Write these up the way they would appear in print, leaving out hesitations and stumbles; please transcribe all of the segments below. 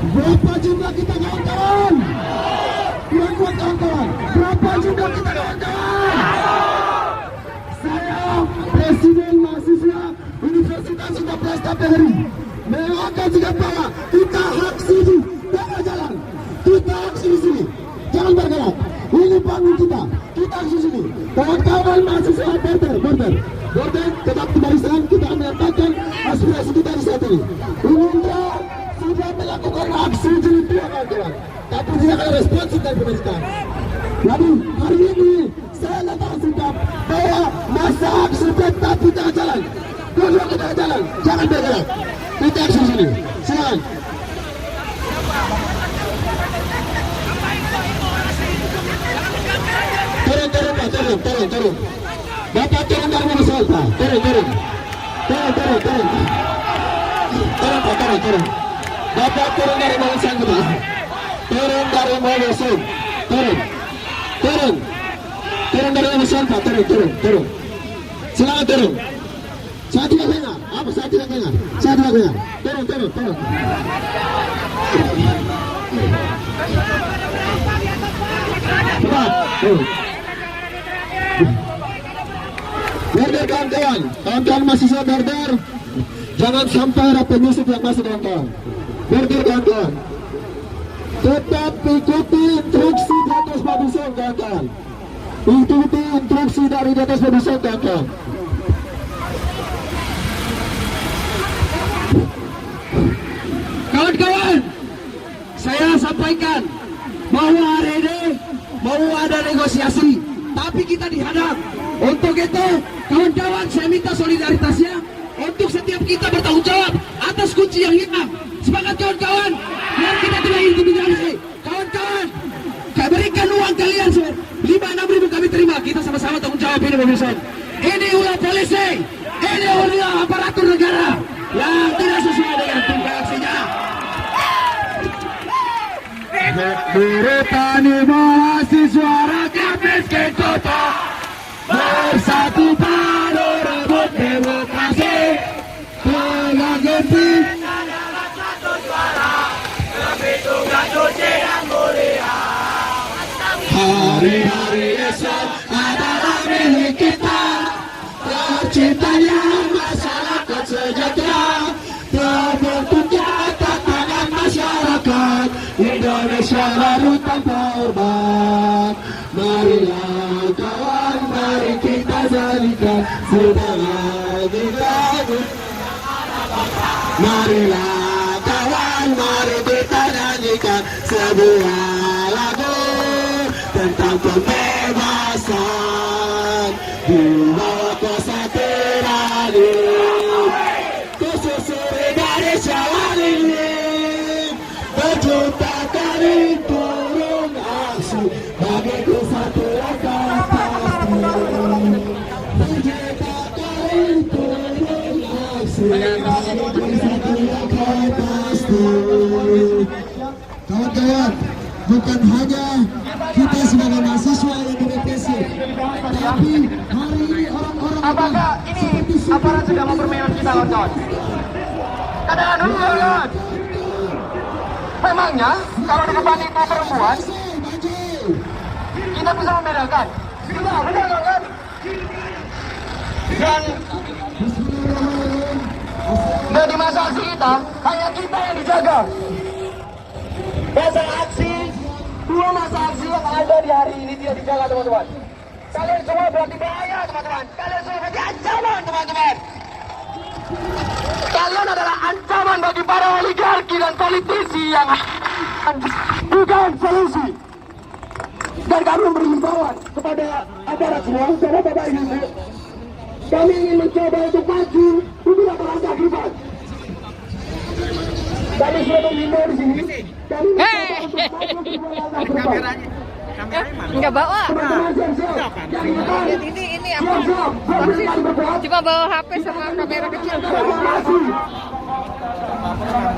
Berapa jumlah kita kawan-kawan? Kurang kuat kawan-kawan. Berapa jumlah kita kawan-kawan? Saya Presiden Mahasiswa Universitas Universitas KPRI mengangkat sikap bahwa kita hak setuju dengan jalan. Kita hak di sini. Jangan bergerak. Ini panggung kita. Kita hak di sini. Kawan-kawan mahasiswa border tetap di barisan. Kita menyatakan aspirasi kita di saat ini. Umumnya sudah melakukan aksi jilid dua kawan-kawan, tapi tidak ada responsif dari pemerintah. Jadi hari ini saya letakkan sikap bahwa masa aksi tetap di tengah jalan. Dua kita jalan, jangan bergerak. Kita aksi di sini. Silakan. Turun. Bapak turun dari mobil saya, Pak. Turun. Turun. Bapak turun dari mobil saya, Pak. Turun dari mobil saya. Turun dari mobil saya, Pak. Turun. Silakan turun. Saya tidak dengar. Apa? Saya tidak dengar. Turun. Border kawan-kawan mahasiswa border, jangan sampai ada penyusup yang masuk kawan-kawan. Border kawan-kawan, tetap ikuti instruksi di atas Babison kawan-kawan. Ikuti instruksi dari di atas Babison kawan-kawan. Kawan-kawan, saya sampaikan bahwa hari ini mau ada negosiasi, tapi kita dihadap. Untuk itu, kawan-kawan, saya minta solidaritasnya untuk setiap kita bertanggung jawab atas kunci yang hilang. Semangat kawan-kawan, biar kita tidak intimidasi. Kawan-kawan, berikan uang kalian 5-6 ribu kami terima. Kita sama-sama tanggung jawab ini, Babison. Ini ulah polisi, ini ulah aparatur negara yang tidak sesuai dengan tingkah aksinya. Buruh tani mahasiswa rakyat miskin kota bersatu pada rebut demokrasi, dengan gerti adalah satu suara demi tugas suci dan mulia. Hari-hari esok adalah milik kita, terciptanya masyarakat sejahtera, terbentuknya tatanan masyarakat Indonesia baru tanpa obat. Marilah kawan, mari kita jadikan semangat kita. Marilah kawan, mari kita nyanyikan sebuah lagu tentang kebebasan di bawah kuasa tirani. Kususuri dari jalan ini, berjuta kali turun aksi bagiku satu langkah pasti. Berjuta kali turun aksi bagiku satu langkah pasti. Kawan-kawan, bukan hanya kita sebagai mahasiswa yang direpresi, tapi hari ini orang-orang apakah ini aparat sudah mau permainan kita, kawan-kawan? Kadang dulu, kawan. Memangnya kalau di depan itu perempuan, kita bisa membedakan? Tidak, benar kan? Dan di masa aksi kita, hanya kita yang dijaga. Masa aksi, dua masa aksi yang ada di hari ini tidak dijaga, teman-teman. Kalian semua berarti bahaya, teman-teman. Kalian semua berarti ancaman, teman-teman. Kalian adalah ancaman bagi para oligarki dan politisi yang bukan solusi. Dan kami memberi himbauan kepada aparat semua, Bapak Ibu, kami ingin mencoba untuk maju, tidak melangkah ke depan. Kami sudah menghimbau di sini. Kami mencoba untuk maju, tidak melangkah ke depan. Enggak bawa. Ini apa? Cuma bawa HP sama kamera kecil.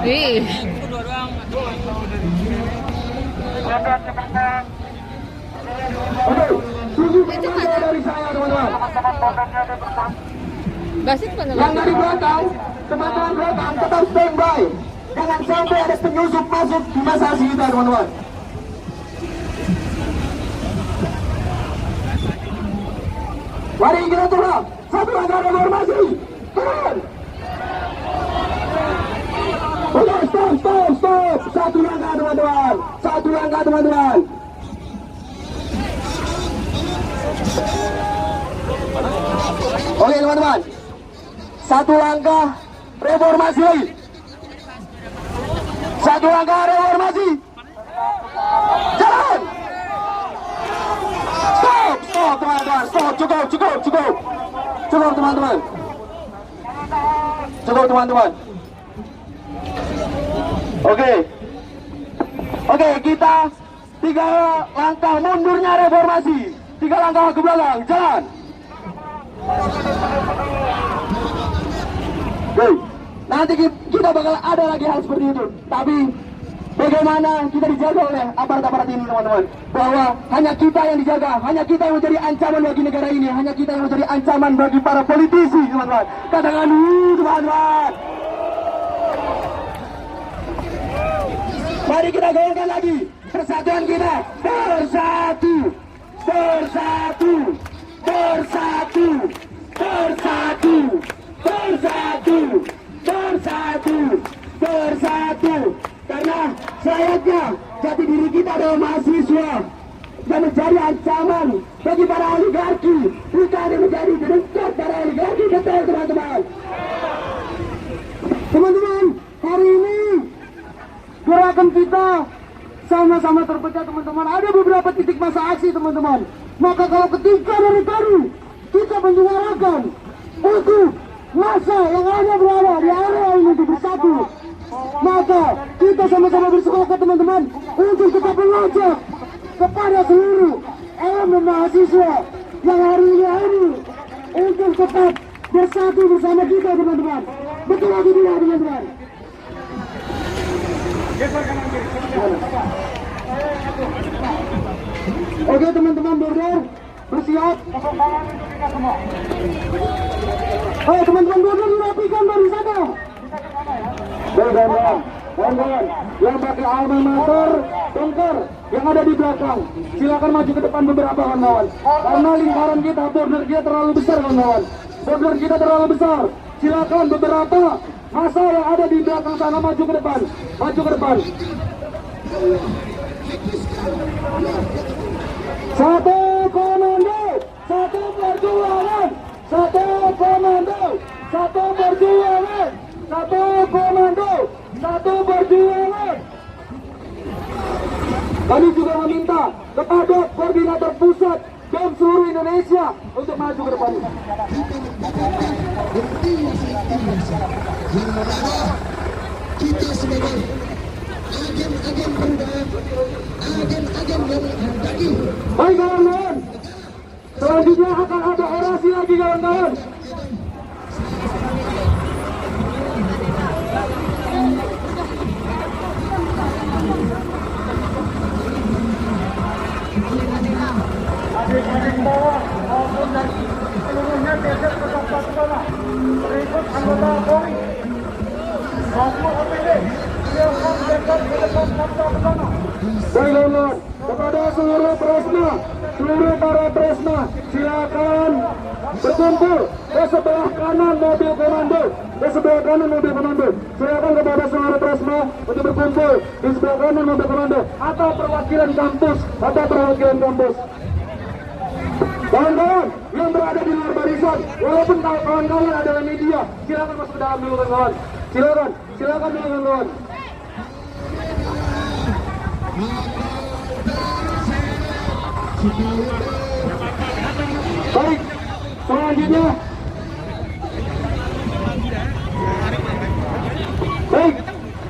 Ih. Itu Basit mana? Yang dari belakang, teman-teman belakang tetap standby. Jangan sampai ada penyusup masuk di masa aksi kita, teman-teman. Mari kita turun. Satu langkah reformasi. Turun. Oke, stop. Satu langkah, teman-teman. Satu langkah, teman-teman. Oke, teman-teman. Satu langkah reformasi. Satu langkah reformasi. Jalan. Stop, teman-teman. Stop, cukup. Cukup, teman-teman. Cukup, teman-teman. Oke, kita 3 langkah mundurnya reformasi. 3 langkah ke belakang, jalan. Oke, nanti kita bakal ada lagi hal seperti itu. Tapi bagaimana kita dijaga oleh aparat-aparat ini, teman-teman? Bahwa hanya kita yang dijaga, hanya kita yang menjadi ancaman bagi negara ini, hanya kita yang menjadi ancaman bagi para politisi, teman-teman. Katakan teman-teman. Mari kita gaungkan lagi persatuan kita. Bersatu. Karena sayangnya jati diri kita adalah mahasiswa yang menjadi ancaman bagi para oligarki, bukan yang menjadi dekat para oligarki. Betul, teman-teman. Teman-teman, hari ini gerakan kita sama-sama terpecah, teman-teman. Ada beberapa titik masa aksi, teman-teman. Maka kalau ketika dari tadi kita menyuarakan untuk masa yang ada berada di area ini untuk bersatu, maka kita sama-sama bersepakat, teman-teman, untuk tetap mengajak kepada seluruh elemen mahasiswa yang hari ini untuk tetap bersatu bersama kita, teman-teman. Betul lagi tidak, teman-teman? Oke, teman-teman, border bersiap. Ayo, teman-teman, border dirapikan dari sana. Kawan-kawan yang pakai alma mater bongkar yang ada di belakang, silakan maju ke depan beberapa, kawan-kawan. Karena lingkaran kita, border kita terlalu besar, kawan-kawan. Border kita terlalu besar. Silakan beberapa masa yang ada di belakang sana maju ke depan. Satu komando, satu perjuangan. Satu komando, satu perjuangan. Satu komando, satu perjuangan. Kami juga meminta kepada koordinator pusat dan seluruh Indonesia untuk maju ke depan. Kita sebagai agen-agen perubahan, agen-agen yang tadi. Baik, kawan-kawan, selanjutnya akan ada orasi lagi, kawan-kawan. Adik-adik bawah maupun dan seluruhnya geser ke tempat sana. Berikut anggota Polri maupun OPD silakan geser ke depan tempat sana. Baik, kepada seluruh Presma, seluruh para Presma, silakan berkumpul ke sebelah kanan mobil komando. Silakan kepada seluruh Presma untuk berkumpul di sebelah kanan mobil komando atau perwakilan kampus. Kawan-kawan yang berada di luar barisan, walaupun kawan-kawan adalah media, silakan masuk ke dalam dulu, kawan-kawan. Silakan dulu, kawan-kawan. Baik, selanjutnya.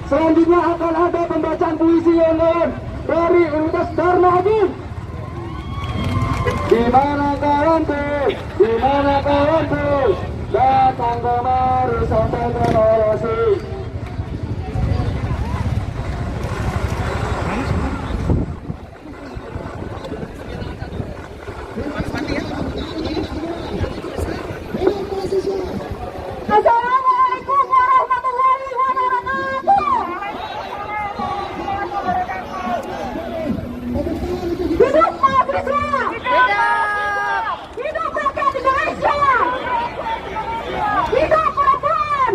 Selanjutnya akan ada pembacaan puisi, kawan-kawan, dari Universitas Dharma Agung. Di mana kawanku, datang kemari sampaikan orasi. Assalamualaikum warahmatullahi wabarakatuh. mahasiswa! Hidup rakyat Indonesia! Hidup perempuan!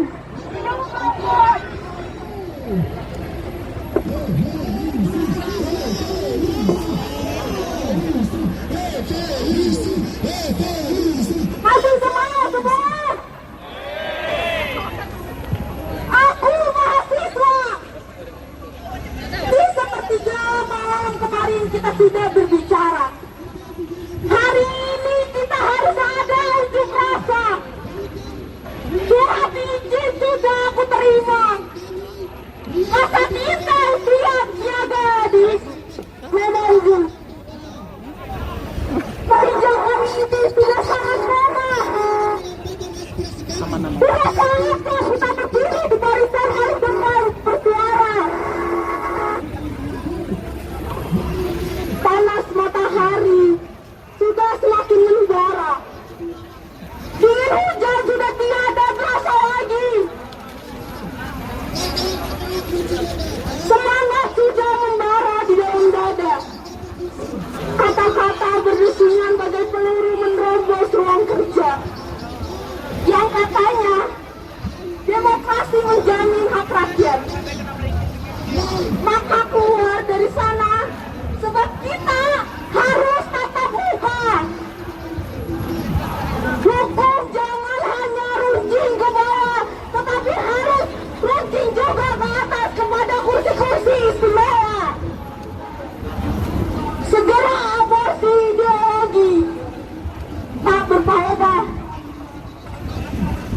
Masih semangat semua! Aku mahasiswa! Di sepertiga malam kemarin kita sudah berbicara. Hari ini kita harus ada unjuk rasa. Surat izin sudah aku terima. Masa kita siap siaga di Medan. Perjuangan ini sudah sangat lama. Sudah saatnya kita berdiri di barisan hari depan bersuara. Panas matahari sudah semakin membara. Dingin hujan sudah tiada terasa lagi. Semangat sudah membara di dalam dada. Kata-kata berdesingan bagai peluru menerobos ruang kerja. Yang katanya demokrasi menjamin hak rakyat. Maka keluar dari sana, sebab kita harus tatap muka. Hukum jangan hanya runcing ke bawah, tetapi harus runcing juga ke atas kepada kursi-kursi istimewa. Segera aborsi ideologi tak berfaedah.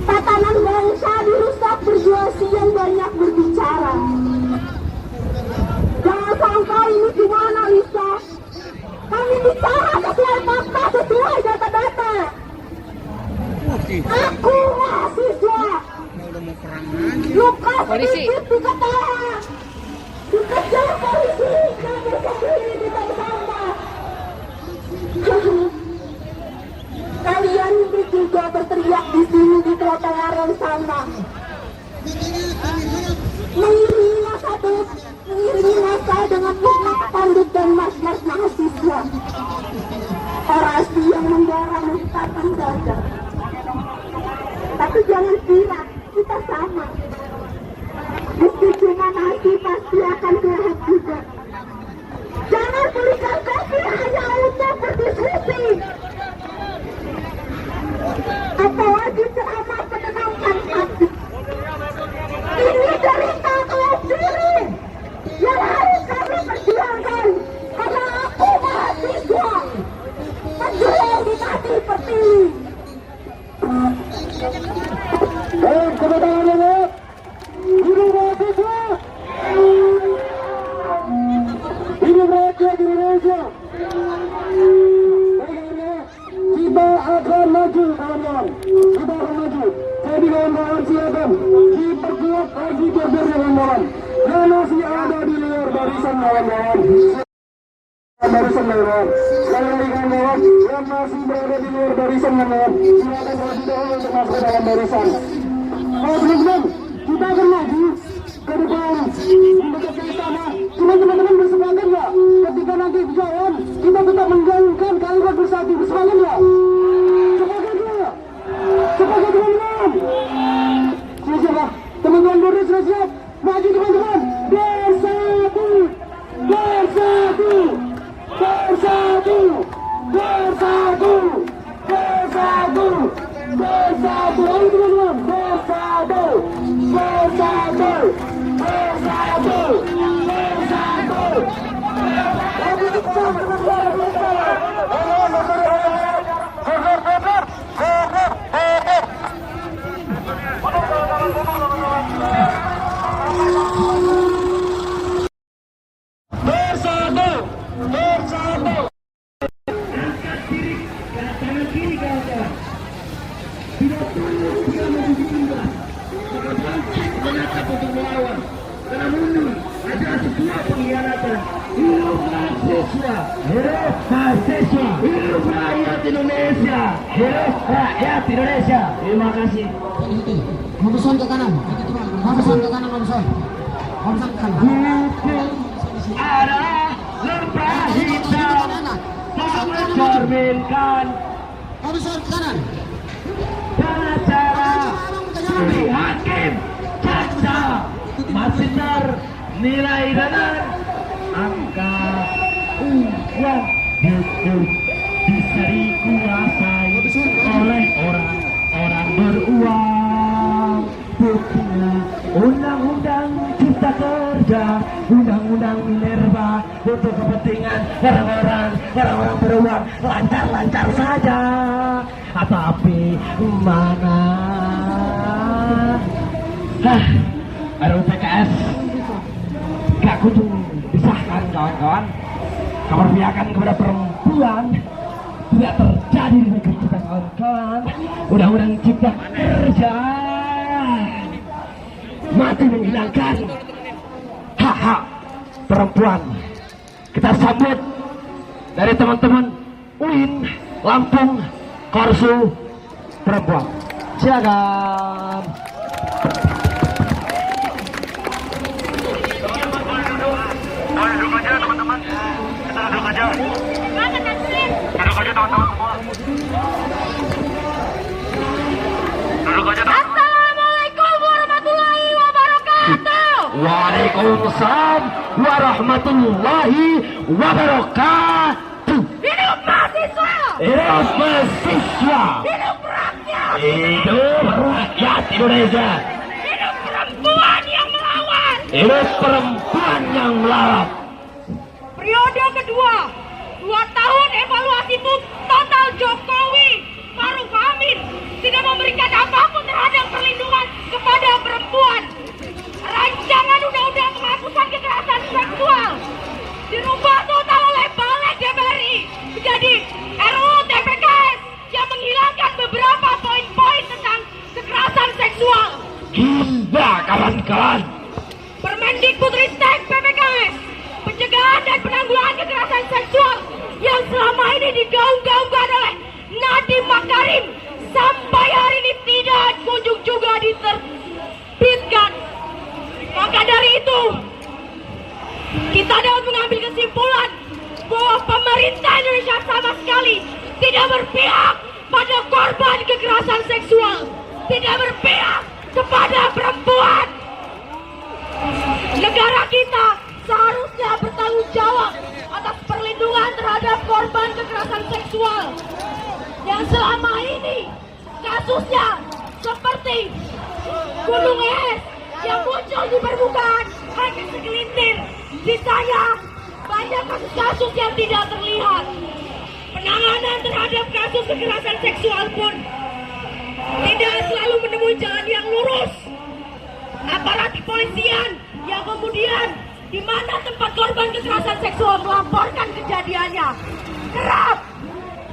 Tatanan bangsa dirusak berjuasi yang banyak berbicara. Jangan sangka ini cuma analisa. Kami bicara sesuai fakta, sesuai data-data. Aku mahasiswa. Luka sedikit di kepala. Dikejar polisi dan bersembunyi di tong sampah. Kalian juga berteriak di sini di trotoar yang sama. Mengiringi masa dengan pandit dan mas-mas mahasiswa. Orasi yang membara menggetarkan dada. Tapi jangan kira kita sama. Meski cuma nasi pasti akan kelihatan juga. Jangan belikan kopi hanya untuk berdiskusi. Apalagi ceramah menenangkan hati. Ini derita kaum diri yang harus kami perjuangkan. Karena aku mahasiswa menjual di kaki pertiwi. Kebetulan hidup mahasiswa, hidup rakyat Indonesia. Kita akan maju, kawan-kawan. Kita akan maju. Jadi kawan-kawan silakan diperkuat lagi kerjanya, kawan-kawan. Yang masih ada di luar barisan, kawan-kawan. Barisan, kawan-kawan. Sekali lagi, kawan-kawan, yang masih berada di luar barisan, kawan-kawan, silakan maju dahulu untuk masuk ke dalam barisan. Teman-teman, kita akan maju ke depan untuk ke istana. Cuma teman-teman bersepakat nggak? Ketika nanti jalan, kita tetap menggaungkan kalimat bersatu. Bersepakat nggak? Sepakat nggak? Sepakat teman-teman? Siap-siap, teman-teman berdiri sudah siap. Maju teman-teman. Bersatu, bersatu, bersatu, bersatu, bersatu, bersatu. Ayo teman-teman, bersatu, bersatu, bersatu, Hidup mahasiswa, hidup rakyat Indonesia, hidup rakyat Indonesia. Terima kasih. Mamson ke kanan, Mamson ke kanan, Mamson. Mamson ke kanan. Hukum adalah lempah hitam. dimainkan Officer kanan. dengan acara si hakim Caca masih nilai dengan angka uang hukum bisa dikuasai oleh orang-orang beruang. Buktinya undang-undang cipta kerja, undang-undang Minerba untuk kepentingan orang-orang beruang lancar-lancar saja. Tapi mana RUU PKS gak kunjung disahkan kawan-kawan. Keberpihakan kepada perempuan tidak terjadi di negeri kita kawan-kawan. Undang-undang cipta kerja mati menghilangkan hak-hak perempuan. Kita sambut dari teman-teman UIN Lampung Korsu Perempuan. Silakan. Duduk aja teman-teman. Kita duduk aja. Duduk aja teman-teman semua. Duduk aja teman-teman. Assalamualaikum warahmatullahi wabarakatuh. Waalaikumsalam warahmatullahi wabarakatuh. Hidup mahasiswa. Hidup mahasiswa. Hidup rakyat. Hidup rakyat Indonesia. Hidup perempuan yang melawan. Hidup perempuan yang melawan. Periode kedua, 2 tahun evaluasi total Jokowi Maruf Amin tidak memberikan apapun terhadap perlindungan kepada perempuan. Rancangan undang-undang penghapusan kekerasan seksual dirubah total oleh Balik DPRI menjadi RUU TPKS yang menghilangkan beberapa poin-poin tentang kekerasan seksual. Gila kawan-kawan. Permendikbudristek PPKS, pencegahan dan penanggulangan kekerasan seksual yang selama ini digaung-gaungkan oleh Nadiem Makarim sampai hari ini tidak kunjung juga diterbitkan. Maka dari itu, kita dapat mengambil kesimpulan bahwa pemerintah Indonesia sama sekali tidak berpihak pada korban kekerasan seksual, tidak berpihak kepada perempuan. Negara kita seharusnya bertanggung jawab atas perlindungan terhadap korban kekerasan seksual yang selama ini kasusnya seperti gunung es yang muncul di permukaan hanya segelintir. Sisanya banyak kasus-kasus yang tidak terlihat. Penanganan terhadap kasus kekerasan seksual pun tidak selalu menemui jalan yang lurus. Aparat kepolisian yang kemudian di mana tempat korban kekerasan seksual melaporkan kejadiannya kerap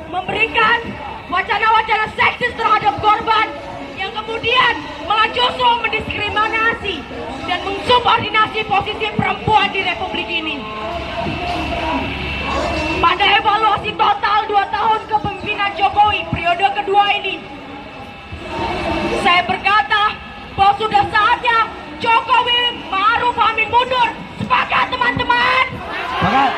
memberikan wacana-wacana seksis terhadap korban yang kemudian malah justru mendiskriminasi dan mensubordinasi posisi perempuan di Republik ini. Pada evaluasi total 2 tahun kepemimpinan Jokowi periode kedua ini, saya berkata bahwa sudah saatnya Jokowi Maruf Amin mundur. Sepakat teman-teman? Sepakat.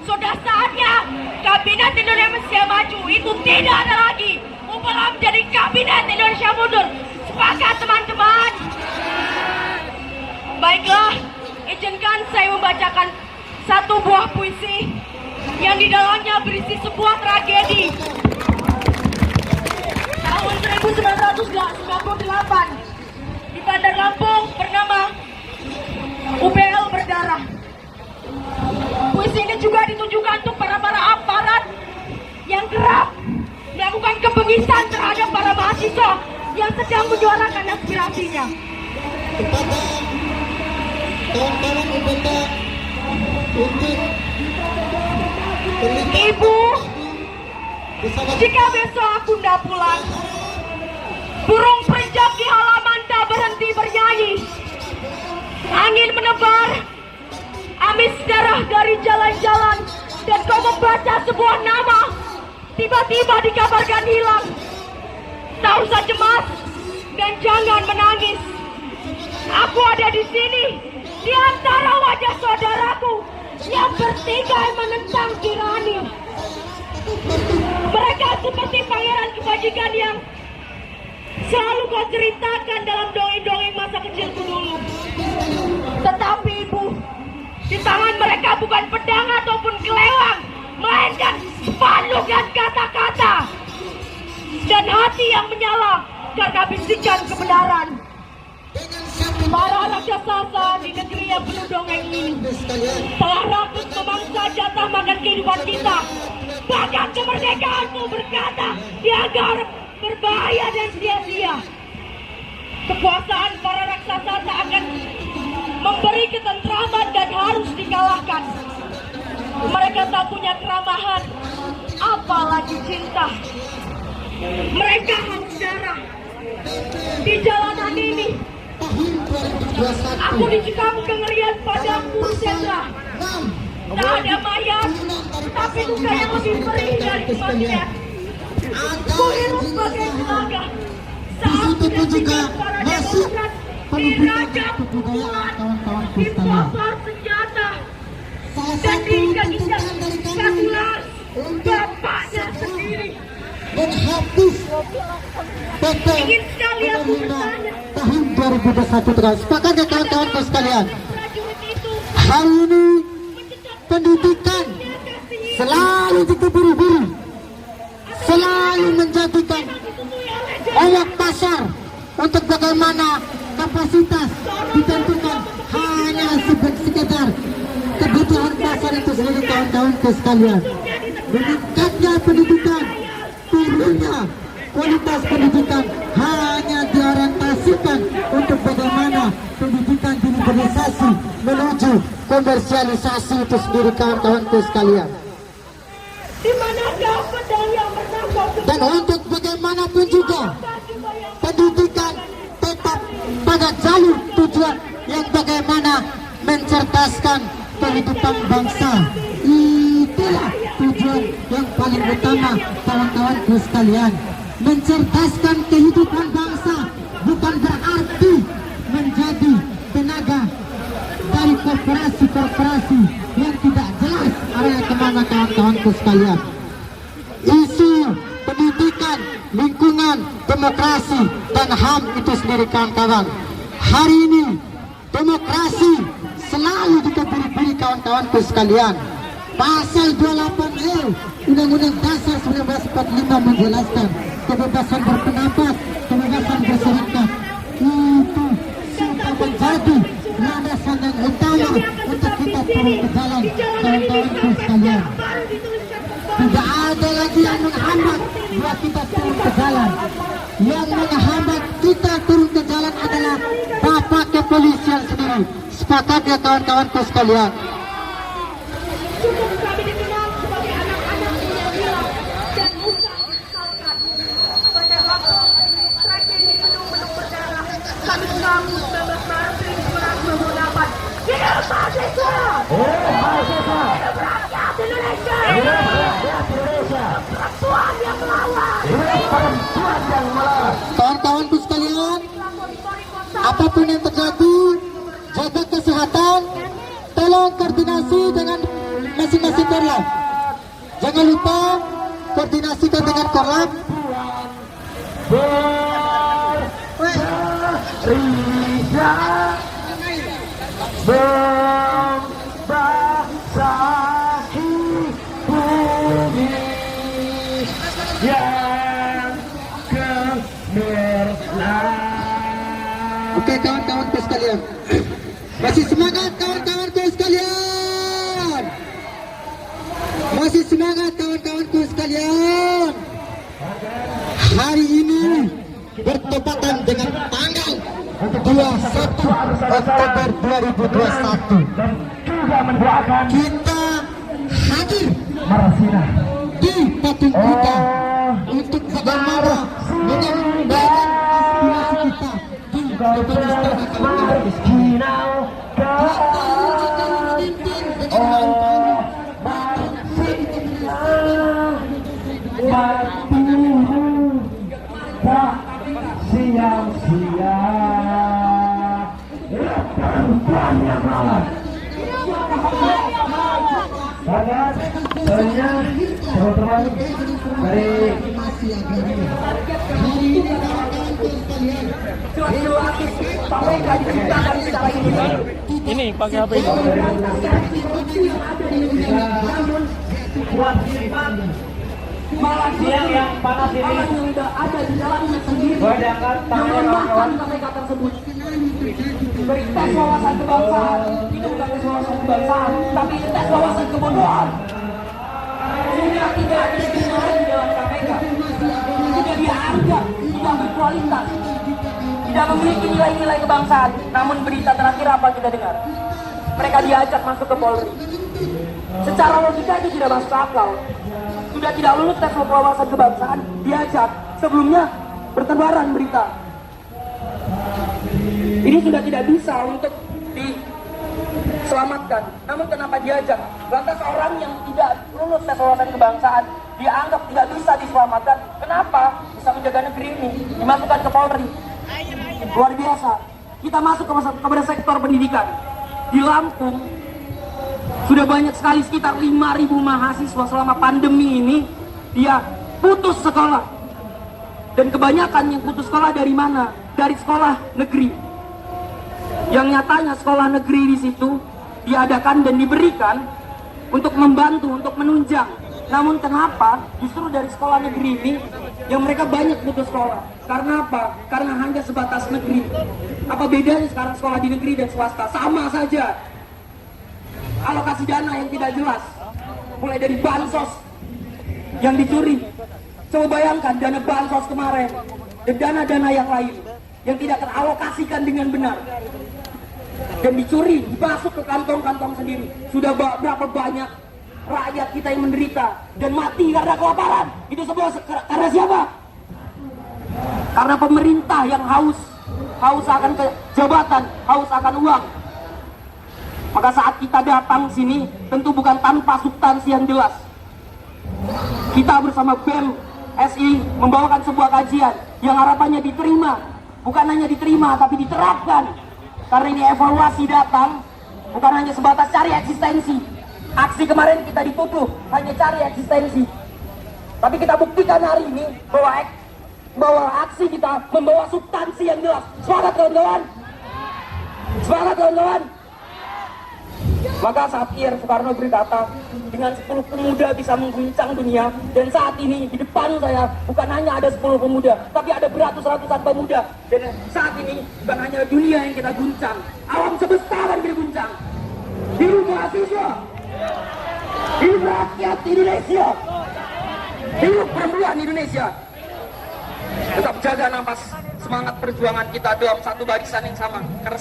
Sudah saatnya Kabinet Indonesia Maju itu tidak ada lagi upaya menjadi Kabinet Indonesia Mundur. Sepakat teman-teman? Baiklah, izinkan saya membacakan satu buah puisi yang di dalamnya berisi sebuah tragedi. Tahun 1998 di Bandar Lampung bernama UPL Berdarah. Puisi ini juga ditujukan untuk para aparat yang kerap melakukan kebengisan terhadap para mahasiswa yang sedang menyuarakan aspirasinya. Kepada kawan-kawan UPK untuk Ibu, jika besok aku ndak pulang, burung perenjak di halaman tak berhenti bernyanyi. Angin menebar, amis darah dari jalan-jalan, dan kau membaca sebuah nama, tiba-tiba dikabarkan hilang. Tak usah cemas dan jangan menangis. Aku ada di sini, di antara wajah saudaraku yang bertikai menentang tirani. seperti pangeran kebajikan yang selalu kau ceritakan dalam dongeng-dongeng masa kecilku dulu. Tetapi Ibu, di tangan mereka bukan pedang ataupun kelewang, melainkan spanduk dan kata-kata dan hati yang menyala karena bisikan kebenaran. Para raksasa di negeri yang penuh dongeng ini telah rakus memangsa jatah makan kehidupan kita. Bahkan kemerdekaanmu berkata dianggap berbahaya dan sia-sia. Kekuasaan para raksasa tak akan memberi ketentraman dan harus dikalahkan. Mereka tak punya keramahan, apalagi cinta. Mereka haus darah. Di jalanan ini aku dicekam kengerian padaku, Sendra. Tak ada mayat, tapi luka yang lebih perih dari kematian. Ku hirup bagai tenaga saat menyaksikan para demokrat dirajam kuat, dipasar senjata, dan diikat-ikat katulas bapaknya sendiri. Menghapus PT Ingin sekali aku bertanya, tahun 2021 tegas. Sepakat ya kawan-kawanku sekalian. prajurit itu Hari ini mencetak pendidikan kasih selalu dikeburu-buru, selalu menjadikan oleh pasar untuk bagaimana kapasitas ditentukan hanya sekedar kebutuhan pasar itu sendiri kawan-kawanku sekalian. Meningkatnya pendidikan, turunnya kualitas pendidikan hanya diorientasikan untuk bagaimana pendidikan diliberalisasi menuju komersialisasi itu sendiri kawan-kawanku sekalian. di manakah pedang yang pernah kau Dan untuk bagaimanapun juga pendidikan tetap pada jalur tujuan yang bagaimana mencerdaskan kehidupan bangsa. Itulah tujuan yang paling utama kawan-kawanku sekalian. Mencerdaskan kehidupan bangsa bukan berarti menjadi tenaga dari korporasi-korporasi yang tidak jelas arahnya kemana kawan-kawanku sekalian. Isu pendidikan, lingkungan, demokrasi, dan HAM itu sendiri kawan-kawan. Hari ini demokrasi selalu dikebiri-biri kawan-kawanku sekalian. Pasal 28E Undang-Undang Dasar 1945 menjelaskan kebebasan berpendapat, kebebasan berserikat. Itu sudah menjadi landasan yang utama untuk kita turun ke jalan kawan-kawanku sekalian. Tidak ada lagi yang menghambat buat kita turun ke jalan. Yang menghambat kita turun ke jalan adalah bapak kepolisian sendiri. Sepakat ya kawan-kawanku sekalian. cukup kami dikenal sebagai anak-anak yang hilang dan usah disesalkan. Pada waktu tragedi Gunung berdarah, kami sambut 19 Maret 1998. Hidup mahasiswa! Hidup rakyat Indonesia! Perempuan yang melawan! Kawan-kawanku sekalian, apapun yang terjadi, jaga kesehatan, tolong koordinasi dengan masing-masing korlap. Jangan lupa koordinasikan dengan korlap. Oke kawan-kawanku sekalian, masih semangat kawan-kawanku sekalian, masih semangat kawan-kawanku sekalian. Hari ini bertepatan dengan tanggal 21 Oktober 2021. Kita hadir di patung kuda untuk bagaimana menyampaikan aspirasi kita di depan istana kawan-kawan sekalian. Kita menunjukkan pemimpin dengan sia-sia perempuan yang malas. Sangat banyak teman-teman dari reformasi agraria. Hari ini rekan-rekan sekalian, Ini pakai HP ini. Malah dia yang panas ini yang udah ada di dalamnya sendiri yang melemahkan KPK tersebut. Beri tes wawasan kebangsaan, itu bukan tes wawasan kebangsaan, tapi itu tes wawasan kebodohan. Sudah tidak diterima di dalam KPK, sudah dianggap tidak berkualitas, tidak memiliki nilai-nilai kebangsaan. Namun berita terakhir apa kita dengar? Mereka diajak masuk ke Polri. Secara logika itu tidak masuk akal. Sudah tidak lulus tes wawasan kebangsaan, diajak. Sebelumnya bertebaran berita. Ini sudah tidak bisa untuk diselamatkan. Namun kenapa diajak? Lantas orang yang tidak lulus tes wawasan kebangsaan dianggap tidak bisa diselamatkan. Kenapa? Bisa menjaga negeri ini. Dimasukkan ke Polri. Luar biasa. Kita masuk kepada sektor pendidikan. Di Lampung sudah banyak sekali, sekitar 5.000 mahasiswa selama pandemi ini dia putus sekolah. Dan kebanyakan yang putus sekolah dari mana? Dari sekolah negeri. Yang nyatanya sekolah negeri di situ diadakan dan diberikan untuk membantu, untuk menunjang. Namun kenapa justru dari sekolah negeri ini yang mereka banyak putus sekolah? Karena apa? Karena hanya sebatas negeri. Apa bedanya sekarang sekolah di negeri dan swasta? Sama saja. Alokasi dana yang tidak jelas, mulai dari bansos yang dicuri. Coba bayangkan dana bansos kemarin dan dana-dana yang lain yang tidak teralokasikan dengan benar dan dicuri, masuk ke kantong-kantong sendiri. Sudah berapa banyak rakyat kita yang menderita dan mati karena kelaparan. Itu semua karena siapa? Karena pemerintah yang haus akan jabatan, haus akan uang. Maka saat kita datang sini tentu bukan tanpa substansi yang jelas. Kita bersama BEM SI membawakan sebuah kajian yang harapannya diterima. Bukan hanya diterima tapi diterapkan. Karena ini evaluasi datang bukan hanya sebatas cari eksistensi. Aksi kemarin kita dituduh hanya cari eksistensi. Tapi kita buktikan hari ini bahwa aksi kita membawa substansi yang jelas. Semangat kawan-kawan. Semangat kawan-kawan. Maka saat Pierre Soekarno berkata dengan 10 pemuda bisa mengguncang dunia, dan saat ini di depan saya bukan hanya ada 10 pemuda tapi ada beratus-ratusan pemuda, dan saat ini bukan hanya dunia yang kita guncang, alam semesta akan kita guncang. Hidup mahasiswa, hidup rakyat Indonesia, hidup perempuan Indonesia. Tetap jaga nafas semangat perjuangan kita dalam satu barisan yang sama, karena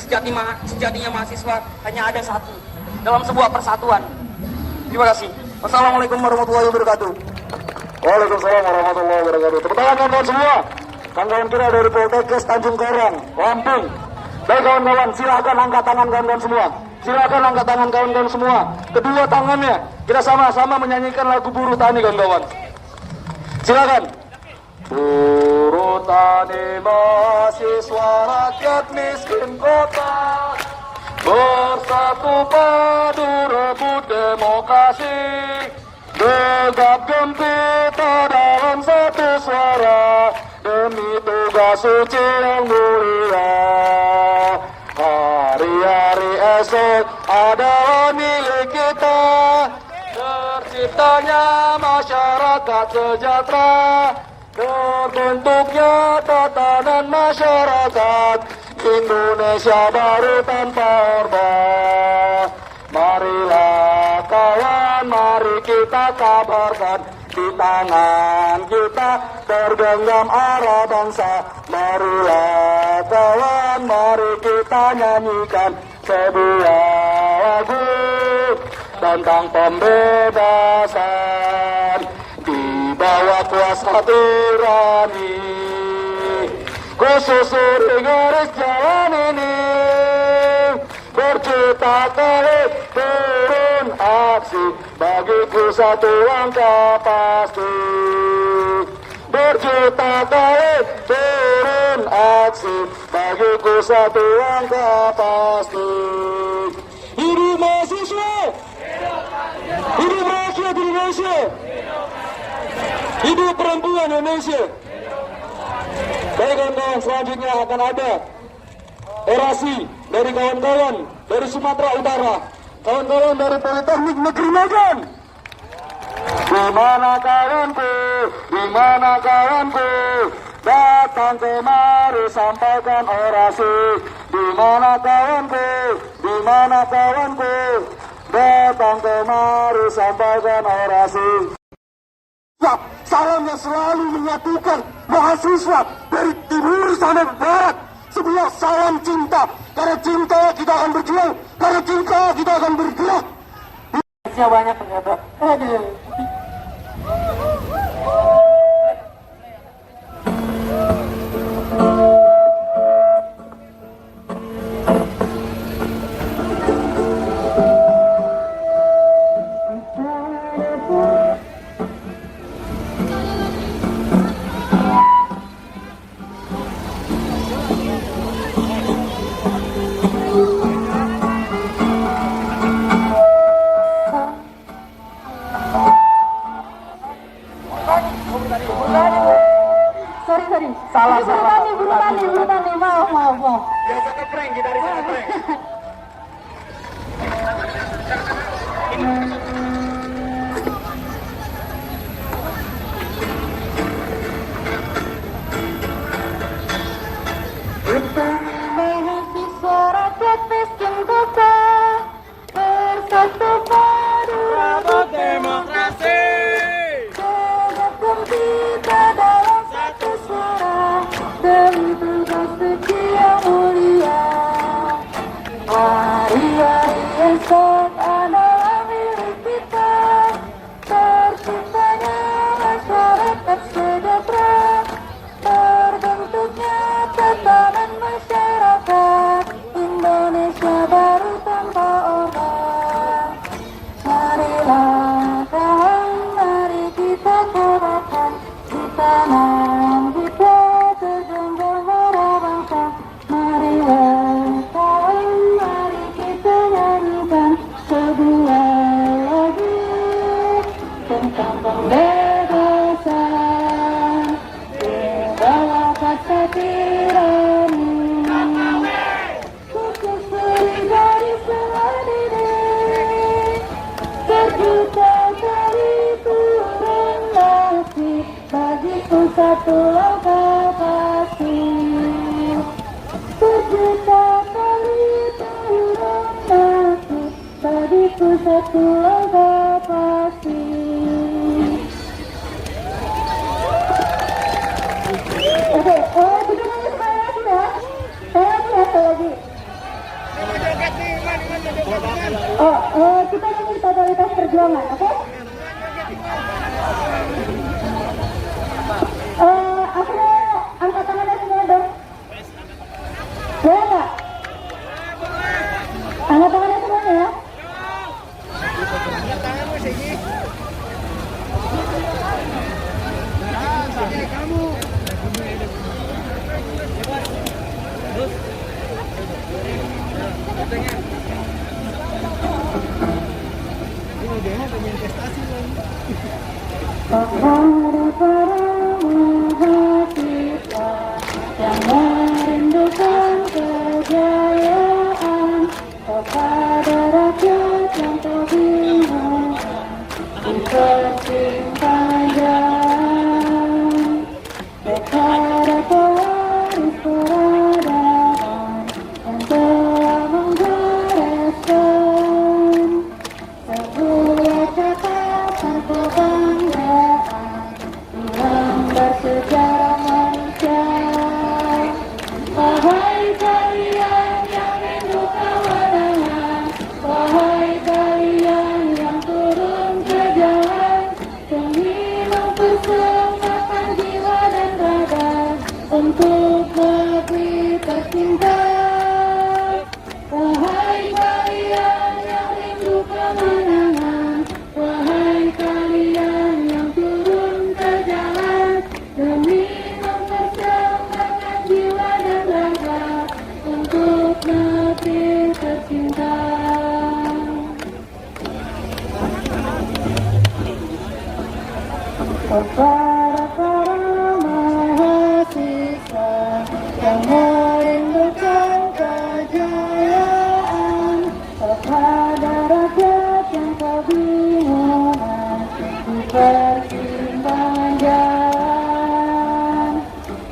sejatinya mahasiswa hanya ada satu dalam sebuah persatuan. Terima kasih. Wassalamualaikum warahmatullahi wabarakatuh. Waalaikumsalam warahmatullahi wabarakatuh. Tepuk tangan kawan-kawan semua. Kawan-kawan kita dari Poltekkes Tanjung Karang, Lampung. Baik kawan-kawan, silakan angkat tangan kawan-kawan semua. Silakan angkat tangan kawan-kawan semua. Kedua tangannya kita sama-sama menyanyikan lagu Buruh Tani kawan-kawan. Silakan. Buruh tani mahasiswa rakyat miskin kota, bersatu padu rebut demokrasi, gegap gempita dalam satu suara, demi tugas suci yang mulia. Hari-hari esok adalah milik kita, terciptanya masyarakat sejahtera, terbentuknya tatanan masyarakat Indonesia baru tanpa orba. Marilah kawan, mari kita kabarkan, di tangan kita tergenggam arah bangsa. Marilah kawan, mari kita nyanyikan sebuah lagu tentang pembebasan di bawah kuasa tirani. Kususuri garis jalan ini, berjuta kali turun aksi, bagiku satu langkah pasti. Berjuta kali turun aksi, bagiku satu langkah pasti. Hidup mahasiswa, hidup rakyat Indonesia, hidup perempuan Republik Indonesia. Baik kawan-kawan, selanjutnya akan ada orasi dari kawan-kawan dari Sumatera Utara, kawan-kawan dari Politeknik Negeri Medan. Di mana kawanku, di mana kawanku, datang kemari sampaikan orasi. Di mana kawanku, di mana kawanku, datang kemari sampaikan orasi. Salam yang selalu menyatukan mahasiswa dari timur sampai barat. Sebuah salam cinta, karena cinta kita akan berjuang, karena cinta kita akan bergerak. Banyak ternyata. Aduh. Sorry. Buru tani, maaf. Biasa ngeprank, kita harus ngeprank. Mahasiswa rakyat miskin kota bersatu padu untuk Demokrasi. Tegakkan kita dalam satu suara demi tugas suci yang mulia. Hari-hari esok adalah milik kita. Terciptanya masyarakat sejahtera, terbentuknya tatanan masyarakat Indonesia baru tanpa orang. Marilah kawan, mari kita gerakan, ditanam di tergenggam merah bangsa. Marilah kawan, mari kita nyanyikan sebuah lagu tentang pembebasan bawah kata tirani. Untuk dari seladini terjuta kali turun nasib, bagiku satu langkah pasti. Terjuta kali turun nasib, bagiku satu langkah pasti. Oke, kita nyanyi semuanya sudah. Saya lagi. Kita nyanyi totalitas perjuangan, oke? Aku mau angkat tangannya semua dong. Boleh nggak? Angkat tangannya semuanya ya. Kepada para mahasiswa yang merindukan kejayaan, kepada rakyat yang kebingungan di persimpangan, kepada pewaris peradaban yang telah menggoreskan sebuah catatan kebanggaan di lembar sejarah manusia. Wahai kalian yang rindu kemenangan, wahai kalian yang turun ke jalan demi mempersembahkan jiwa dan raga untuk negeri tercinta. Wahai kalian yang rindu kemenangan, wahai kalian yang turun ke jalan demi mempersembahkan jiwa dan raga untuk negeri tercinta. Kepada para persimpangan jalan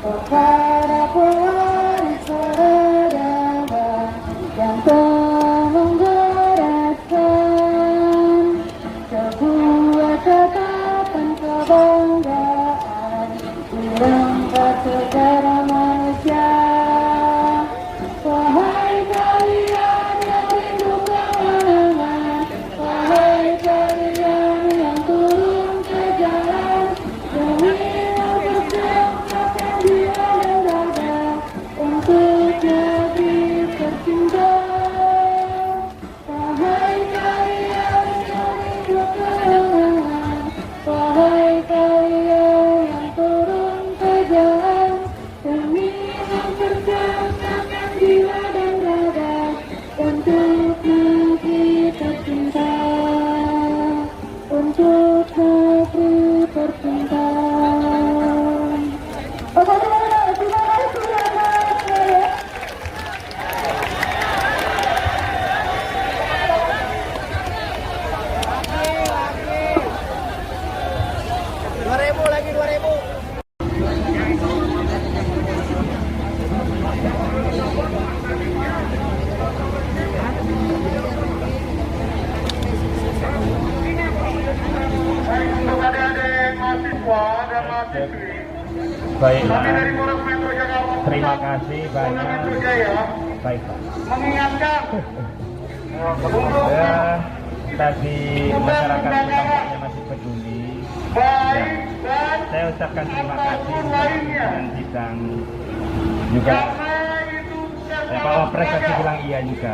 kepada pewaris peradaban yang telah menggerakkan sebuah tatapan kebanggaan di tempat segala manusia. Wahai kalian yang rindu kemenangan, wahai kalian yang turun ke jalan demi memperjuangkan jiwa dan raga untuk negeri tercinta. Wahai kalian yang rindu kemenangan, wahai kalian yang turun ke jalan demi memperjuangkan jiwa dan raga untuk negeri tercinta, untuk negeri tercinta. Terima kasih ya Mas. Untuk adik-adik mahasiswa dan mahasiswi, Baiklah, kami dari Polres Metro Jakarta terima kasih Polda banyak. Metro Jaya Baik Pak. mengingatkan untuk Ya, tadi masyarakat tampaknya masih peduli. baik dan Saya ucapkan terima kasih apapun lainnya. dan sidang juga. Karena itu Pak Wapres tadi bilang iya juga.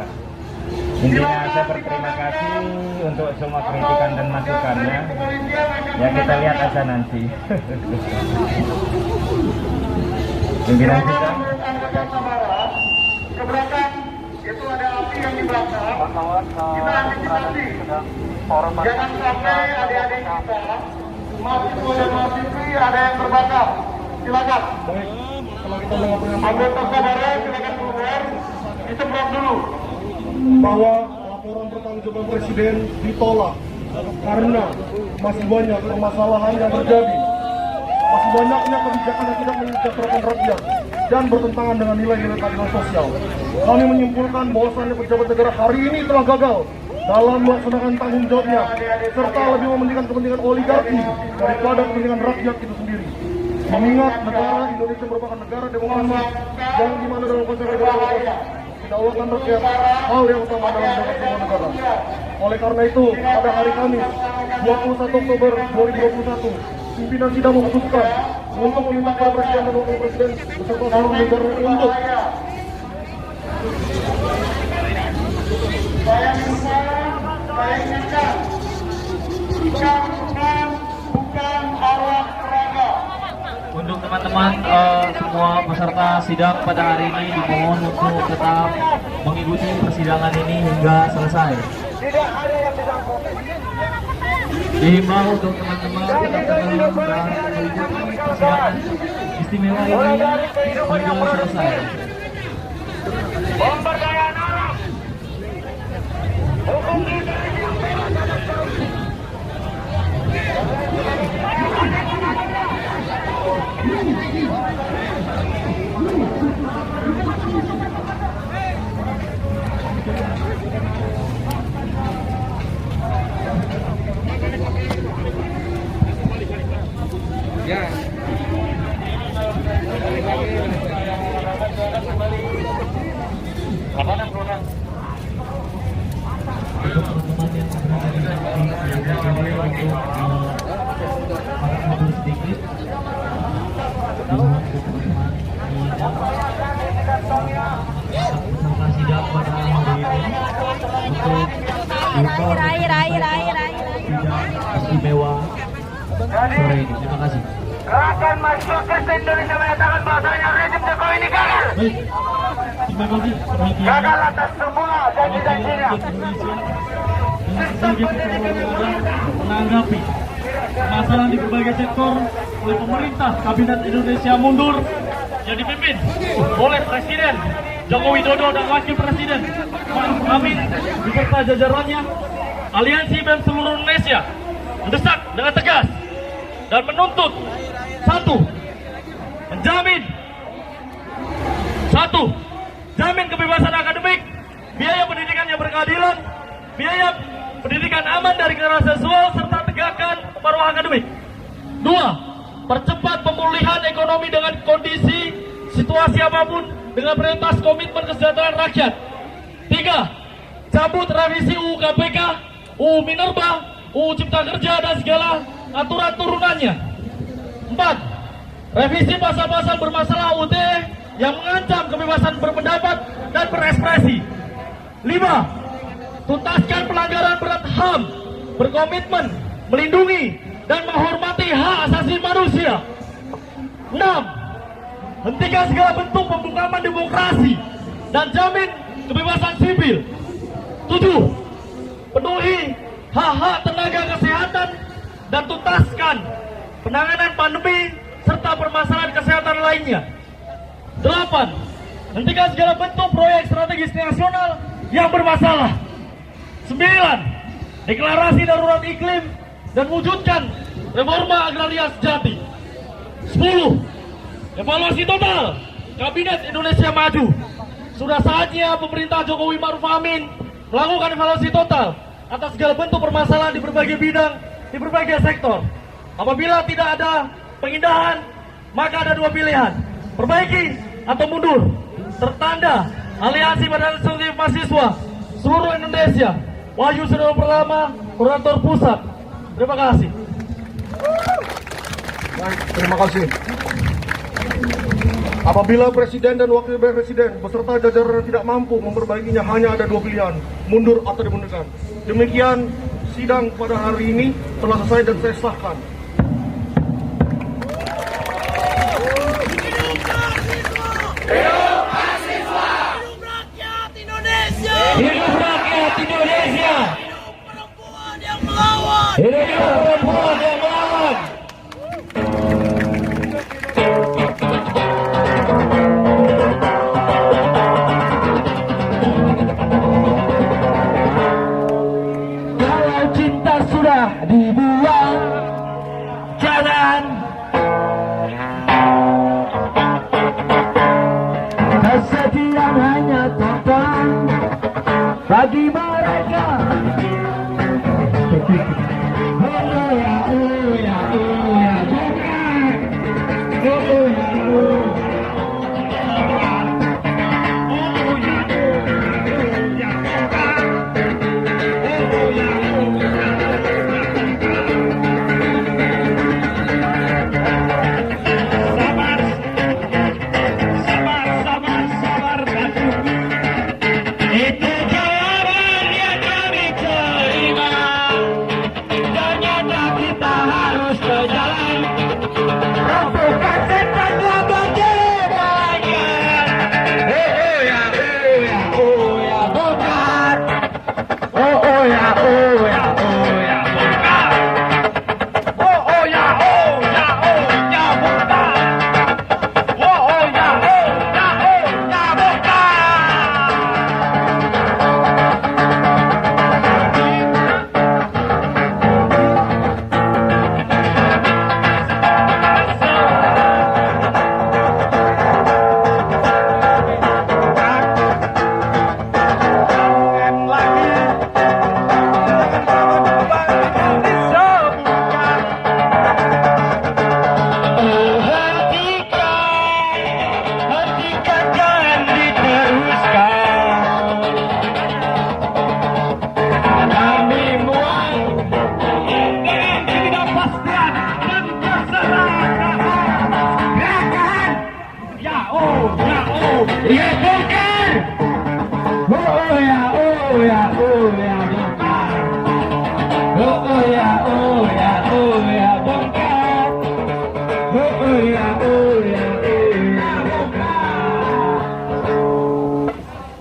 Intinya saya berterima kasih untuk semua kritikan dan masukannya. Ya kita lihat aja nanti. Pimpinan kita. Ke belakang itu ada api yang di belakang. Kita antisipasi. Jangan sampai adik-adik kita, mahasiswa dan mahasiswi ada yang terbakar. Silakan. Anggota saudara silakan keluar. Disemprot dulu. Bahwa laporan pertanggungjawaban Presiden ditolak karena masih banyak permasalahan yang terjadi, masih banyaknya kebijakan yang tidak mensejahterakan rakyat dan bertentangan dengan nilai-nilai keadilan sosial. Kami menyimpulkan bahwasannya pejabat negara hari ini telah gagal dalam melaksanakan tanggung jawabnya serta lebih mementingkan kepentingan oligarki daripada kepentingan rakyat itu sendiri. Mengingat negara Indonesia merupakan negara demokrasi yang dimana dalam konsep demokrasi kedaulatan rakyat hal yang utama dalam sebuah negara. Oleh karena itu, pada hari Kamis 21 Oktober 2021, pimpinan sidang memutuskan untuk meminta kepada Presiden dan Wakil Presiden beserta seluruh negara untuk Saya ingatkan, bukan alat peraga. Untuk teman-teman semua peserta sidang pada hari ini dimohon untuk tetap mengikuti persidangan ini hingga selesai. Tidak ada yang disangkut. Dihimbau untuk teman-teman tetap tenang dan mengikuti persidangan istimewa ini hingga selesai. Pemberdayaan anak. Hukum kita. Teman-teman yang berada di samping silakan untuk mundur sedikit. Dimohon untuk teman-teman peserta sidang pada hari ini untuk sidang istimewa sore ini. Terima kasih. Gerakan masyarakat Indonesia menyatakan bahasanya rezim Jokowi ini gagal. Baik, terima kasih perhatian. Gagal atas semua janji-janjinya. Sebagai menanggapi masalah di berbagai sektor oleh pemerintah Kabinet Indonesia mundur yang dipimpin oleh Presiden Joko Widodo dan Wakil Presiden Ma'ruf Amin beserta jajarannya, Aliansi BEM seluruh Indonesia mendesak dengan tegas dan menuntut jamin kebebasan akademik, biaya pendidikan yang berkeadilan, biaya pendidikan aman dari kekerasan seksual, serta tegakkan marwah akademik. 2. Percepat pemulihan ekonomi dengan kondisi situasi apapun dengan prioritas komitmen kesejahteraan rakyat. 3. Cabut revisi UU KPK, UU Minerba, UU Cipta Kerja dan segala aturan turunannya. 4. Revisi pasal-pasal bermasalah UU ITE yang mengancam kebebasan berpendapat dan berekspresi. 5. Tuntaskan pelanggaran berat HAM, berkomitmen melindungi dan menghormati hak asasi manusia. 6. Hentikan segala bentuk pembungkaman demokrasi dan jamin kebebasan sipil. 7. Penuhi hak-hak tenaga kesehatan dan tuntaskan penanganan pandemi serta permasalahan kesehatan lainnya. 8. Hentikan segala bentuk proyek strategis nasional yang bermasalah. 9. Deklarasi darurat iklim dan wujudkan reforma agraria sejati. 10. Evaluasi total Kabinet Indonesia Maju. Sudah saatnya pemerintah Jokowi Ma'ruf Amin melakukan evaluasi total atas segala bentuk permasalahan di berbagai bidang, di berbagai sektor. Apabila tidak ada pengindahan, maka ada 2 pilihan: perbaiki atau mundur. Tertanda Aliansi Badan Eksekutif Mahasiswa seluruh Indonesia, Wahyu Saudara Perlama, Koordinator Pusat. Terima kasih. Baik, terima kasih. Apabila Presiden dan Wakil Presiden beserta jajaran tidak mampu memperbaikinya, hanya ada 2 pilihan: mundur atau dimundurkan. Demikian sidang pada hari ini telah selesai dan saya sahkan. Hidup rakyat Indonesia. Hidup perempuan yang melawan. Hidup perempuan yang melawan. Kalau cinta sudah dibuang, jangan kesedihan hanya total bagi mereka. Oh ya, oh ya, oh ya, bukan. Oh ya, oh.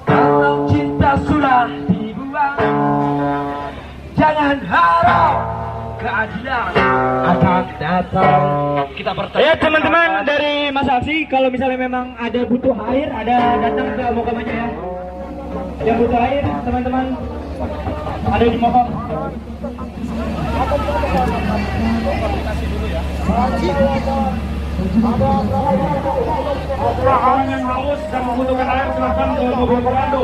Kalau cinta sudah dibuang, jangan harap keadilan akan datang. Kita bertanya. Ya teman-teman dari Mas Aksi, kalau misalnya memang ada butuh air, ada datang ke Mokam aja ya. Yang butuh air, teman-teman ada di Mokam. Orang yang haus dan membutuhkan air silakan ke mobil komando.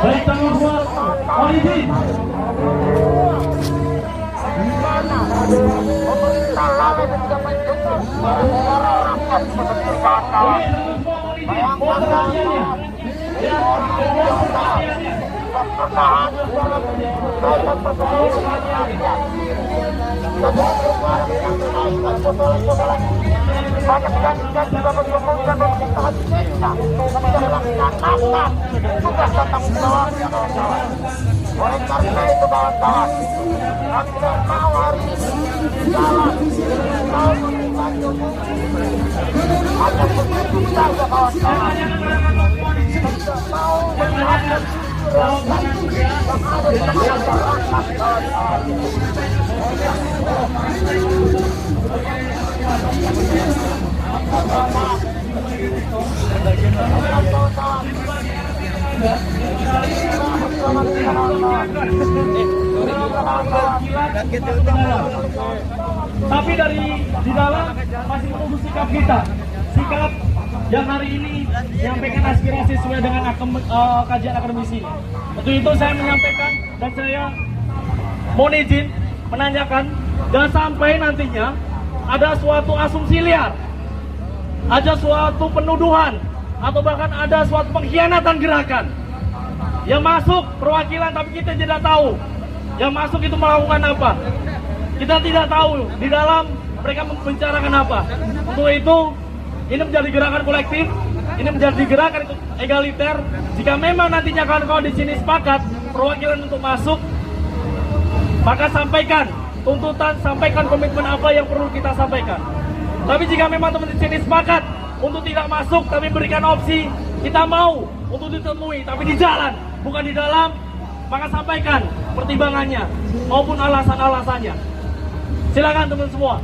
Baik, tanggal 2 origin. Oleh karena itu kawan-kawan, kami tidak mau hari ini jalan mau membantu hanya begitu saja kawan-kawan. Tidak mau melihat rakyat yang ada di masyarakat kawan-kawan. Tapi dari di dalam masih menunggu sikap kita, sikap yang hari ini menyampaikan aspirasi sesuai dengan kajian akademisi. Untuk itu saya menyampaikan dan saya mohon izin menanyakan, jangan sampai nantinya ada suatu asumsi liar, ada suatu penuduhan, atau bahkan ada suatu pengkhianatan gerakan yang masuk perwakilan tapi kita tidak tahu yang masuk itu melakukan apa. Kita tidak tahu di dalam mereka membicarakan apa. Untuk itu ini menjadi gerakan kolektif, ini menjadi gerakan egaliter. Jika memang nantinya kawan-kawan di sini sepakat perwakilan untuk masuk, maka sampaikan tuntutan, sampaikan komitmen apa yang perlu kita sampaikan. Tapi jika memang teman-teman di sini sepakat untuk tidak masuk, tapi berikan opsi kita mau untuk ditemui, tapi di jalan, bukan di dalam, maka sampaikan pertimbangannya maupun alasan-alasannya. Silakan teman semua.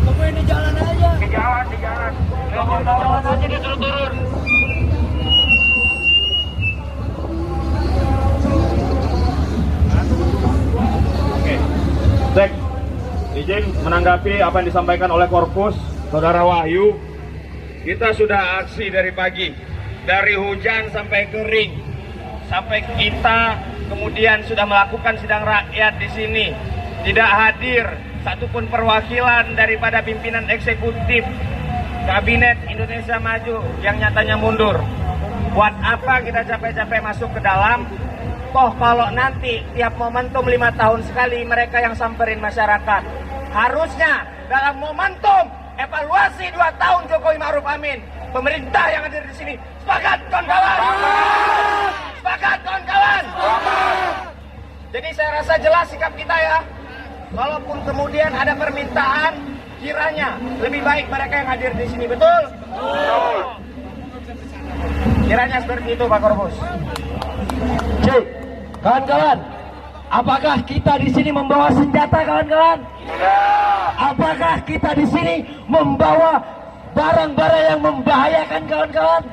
Temuin di jalan aja. Di jalan. Di jalan aja dia turun. Oke. Cek. Izin menanggapi apa yang disampaikan oleh Korpus Saudara Wahyu. Kita sudah aksi dari pagi, dari hujan sampai kering, sampai kita kemudian sudah melakukan sidang rakyat di sini. Tidak hadir satupun perwakilan daripada pimpinan eksekutif Kabinet Indonesia Maju yang nyatanya mundur. Buat apa kita capek-capek masuk ke dalam? Toh kalau nanti tiap momentum 5 tahun sekali mereka yang samperin masyarakat. Harusnya dalam momentum evaluasi 2 tahun Jokowi Ma'ruf Amin, pemerintah yang hadir di sini sepakat kawan-kawan. Sepakat kawan-kawan. Jadi saya rasa jelas sikap kita ya. Kalaupun kemudian ada permintaan, kiranya lebih baik mereka yang hadir di sini, betul? Betul. Kiranya seperti itu Pak Korpus. Cik, kawan-kawan, apakah kita di sini membawa senjata kawan-kawan? Apakah kita di sini membawa barang-barang yang membahayakan kawan-kawan?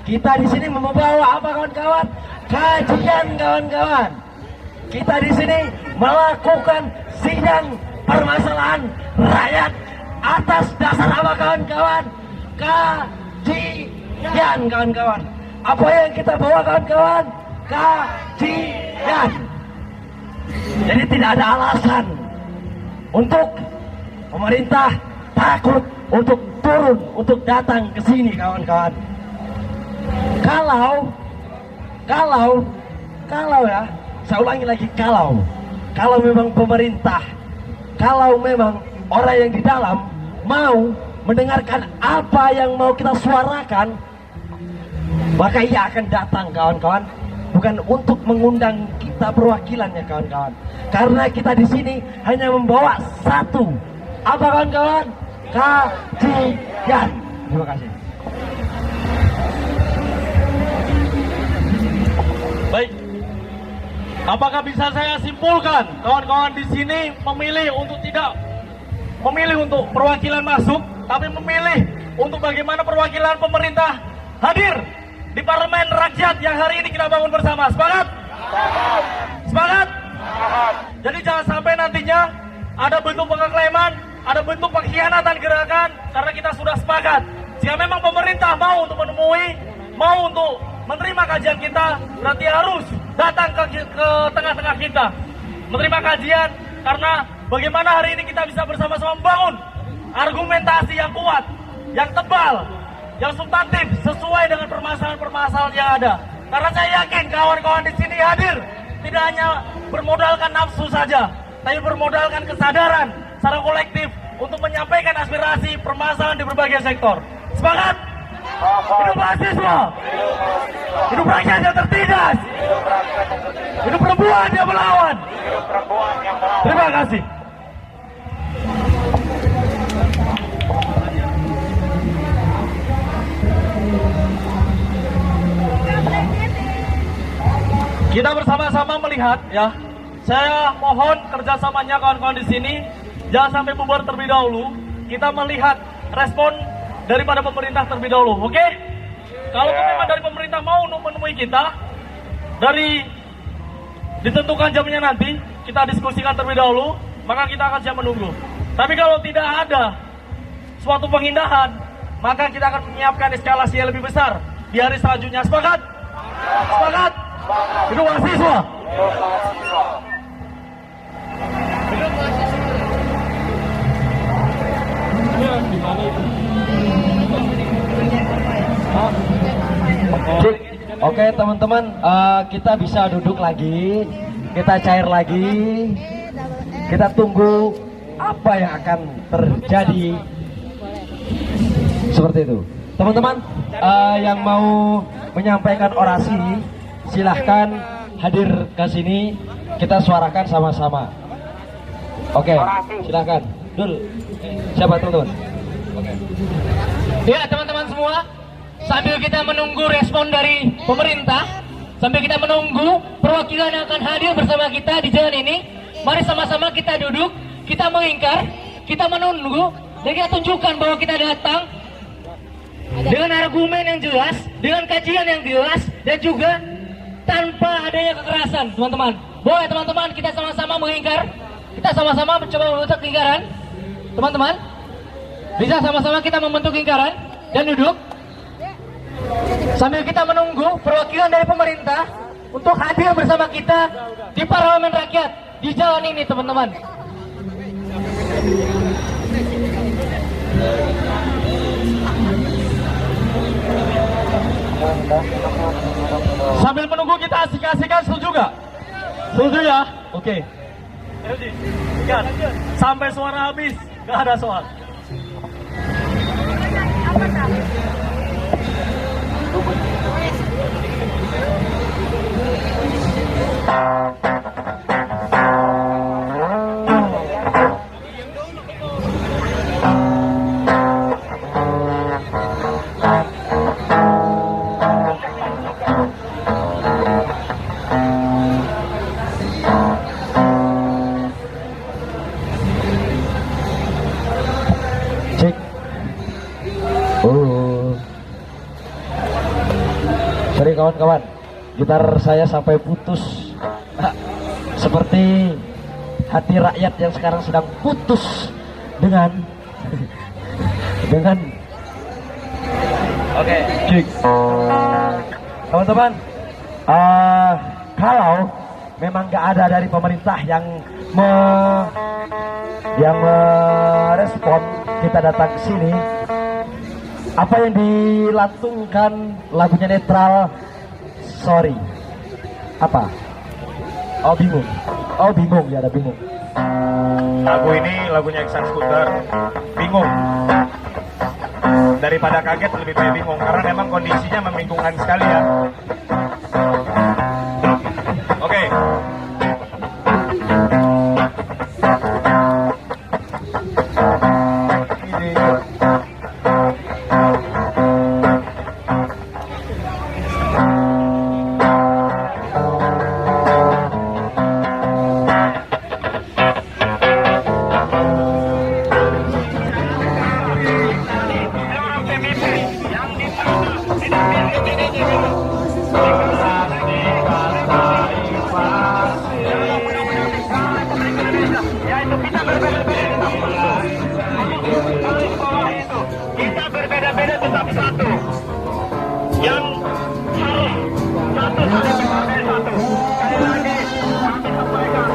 Kita di sini membawa apa kawan-kawan? Kajian kawan-kawan. Kita di sini melakukan sidang permasalahan rakyat atas dasar apa kawan-kawan? Kajian kawan-kawan. Apa yang kita bawa kawan-kawan? Kajian. Jadi tidak ada alasan untuk pemerintah takut untuk turun, untuk datang ke sini kawan-kawan. Kalau ya, saya ulangi lagi, kalau memang pemerintah, kalau memang orang yang di dalam mau mendengarkan apa yang mau kita suarakan, maka ia akan datang kawan-kawan, bukan untuk mengundang kita perwakilannya kawan-kawan. Karena kita di sini hanya membawa satu, apa kawan-kawan? Kajian. Terima kasih. Baik. Apakah bisa saya simpulkan kawan-kawan di sini memilih untuk tidak memilih untuk perwakilan masuk, tapi memilih untuk bagaimana perwakilan pemerintah hadir di parlemen rakyat yang hari ini kita bangun bersama. Semangat? Semangat? Jadi jangan sampai nantinya ada bentuk pengeklaiman, ada bentuk pengkhianatan gerakan, karena kita sudah sepakat. Jika memang pemerintah mau untuk menemui, mau untuk menerima kajian kita, berarti harus datang ke tengah-tengah kita. Menerima kajian, karena bagaimana hari ini kita bisa bersama-sama membangun argumentasi yang kuat, yang tebal, yang substantif, sesuai dengan permasalahan-permasalahan yang ada. Karena saya yakin kawan-kawan di sini hadir tidak hanya bermodalkan nafsu saja, tapi bermodalkan kesadaran secara kolektif untuk menyampaikan aspirasi permasalahan di berbagai sektor. Semangat! Hidup mahasiswa! Hidup rakyat yang tertindas! Hidup perempuan yang melawan! Terima kasih. Kita bersama-sama melihat ya. Saya mohon kerjasamanya kawan-kawan di sini, jangan sampai bubar terlebih dahulu. Kita melihat respon daripada pemerintah terlebih dahulu, oke? Kalau memang dari pemerintah mau menemui kita, dari ditentukan jamnya nanti, kita diskusikan terlebih dahulu, maka kita akan siap menunggu. Tapi kalau tidak ada suatu penghindahan, maka kita akan menyiapkan eskalasi yang lebih besar di hari selanjutnya. Sepakat? Sepakat? Hidup mahasiswa! Oke teman-teman, kita bisa duduk lagi, kita cair lagi, kita tunggu apa yang akan terjadi. Seperti itu. Teman-teman yang mau menyampaikan orasi, silahkan hadir ke sini, kita suarakan sama-sama. Oke, silahkan. Dul, siapa teman-teman? Oke. Ya teman-teman semua, sambil kita menunggu respon dari pemerintah, sambil kita menunggu perwakilan yang akan hadir bersama kita di jalan ini, mari sama-sama kita duduk, kita mengingkar, kita menunggu, dan kita tunjukkan bahwa kita datang dengan argumen yang jelas, dengan kajian yang jelas, dan juga tanpa adanya kekerasan, teman-teman. Boleh teman-teman, kita sama-sama mengingkar, kita sama-sama mencoba membentuk lingkaran, teman-teman. Bisa sama-sama kita membentuk lingkaran dan duduk sambil kita menunggu perwakilan dari pemerintah untuk hadir bersama kita di parlemen rakyat di jalan ini, teman-teman. Sambil menunggu kita asik-asikan, setuju gak? Setuju ya? Oke. Sampai suara habis, gak ada soal. Sorry kawan-kawan, gitar saya sampai putus. Seperti hati rakyat yang sekarang sedang putus dengan Oke. Teman-teman, kalau memang gak ada dari pemerintah yang merespon kita datang ke sini, apa yang dilantungkan lagunya netral, sorry. Apa? Oh bingung ya, ada bingung. Lagu ini lagunya Iksan Skuter, bingung. Daripada kaget lebih baik bingung, karena memang kondisinya membingungkan sekali ya. Oke. Kita berbeda-beda tetapi satu. Yang harus satu sebagai satu. Sekali lagi kami sampaikan.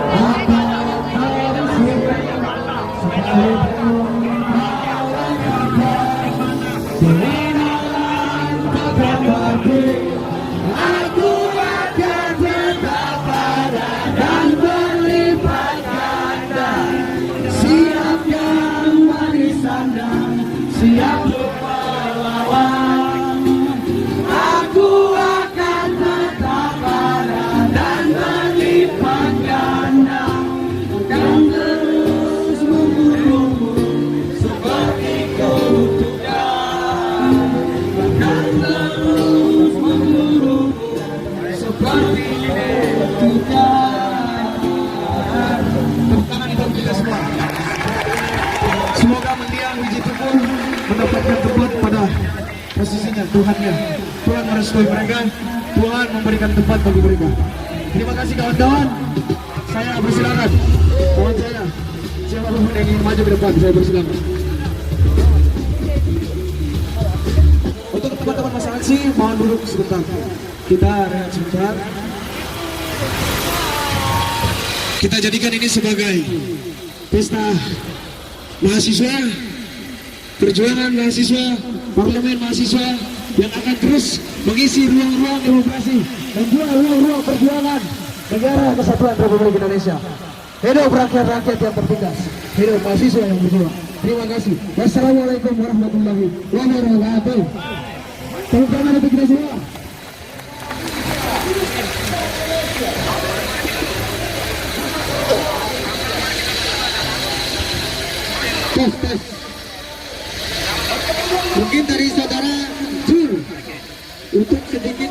Aku akan tetap pada dan berlipat ganda. Siapkan warisan dan siap untuk melawan. Aku akan tetap pada dan berlipat ganda. Dan terus memburumu seperti kutukan. Dan terus memburumu seperti kutukan. Tepuk tangan untuk kita semua. Semoga mendiang Wiji Tukul mendapatkan tempat pada posisinya Tuhannya. Tuhan merestui mereka, Tuhan memberikan tempat bagi mereka. Terima kasih kawan-kawan. Saya bersilakan. Kawan saya, siapapun yang ingin maju ke depan, saya bersilakan. Untuk teman-teman masa aksi, mohon duduk sebentar. Kita rehat sebentar. Kita jadikan ini sebagai pesta mahasiswa, perjuangan mahasiswa, parlemen mahasiswa yang akan terus mengisi ruang-ruang demokrasi dan juga ruang-ruang perjuangan negara kesatuan Republik Indonesia. Hidup rakyat-rakyat yang tertindas, hidup mahasiswa yang berjuang. Terima kasih. Wassalamualaikum warahmatullahi wabarakatuh. Tepuk tangan untuk kita semua. Tes. Mungkin dari saudara Jul untuk sedikit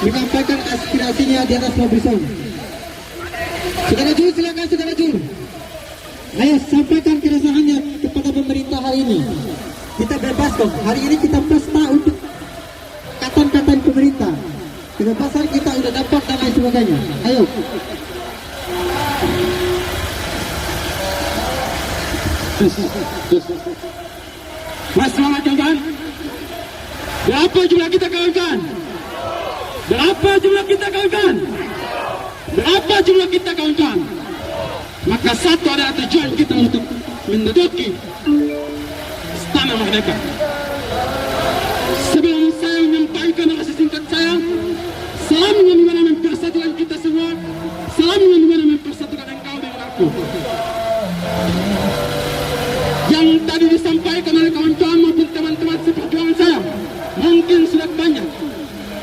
menyampaikan aspirasinya di atas mobil sound. Saudara Jul, silakan saudara Jul. Ayo sampaikan keresahannya kepada pemerintah hari ini. Kita bebas kok. Hari ini kita pesta untuk kata-kata pemerintah. Kebebasan kita sudah dapat dan lain sebagainya. Ayo. Mas, selamat kawan. Berapa jumlah kita kawan-kawan? Berapa jumlah kita kawan-kawan? Berapa jumlah kita kawan-kawan? Maka satu adalah tujuan kita untuk menduduki istana merdeka. Sebelum saya menyampaikan rasa singkat saya, salam yang dimana mempersatukan kita semua, salam yang dimana mempersatukan engkau dengan aku. Yang tadi disampaikan oleh kawan-kawan maupun teman-teman seperjuangan saya mungkin sudah banyak.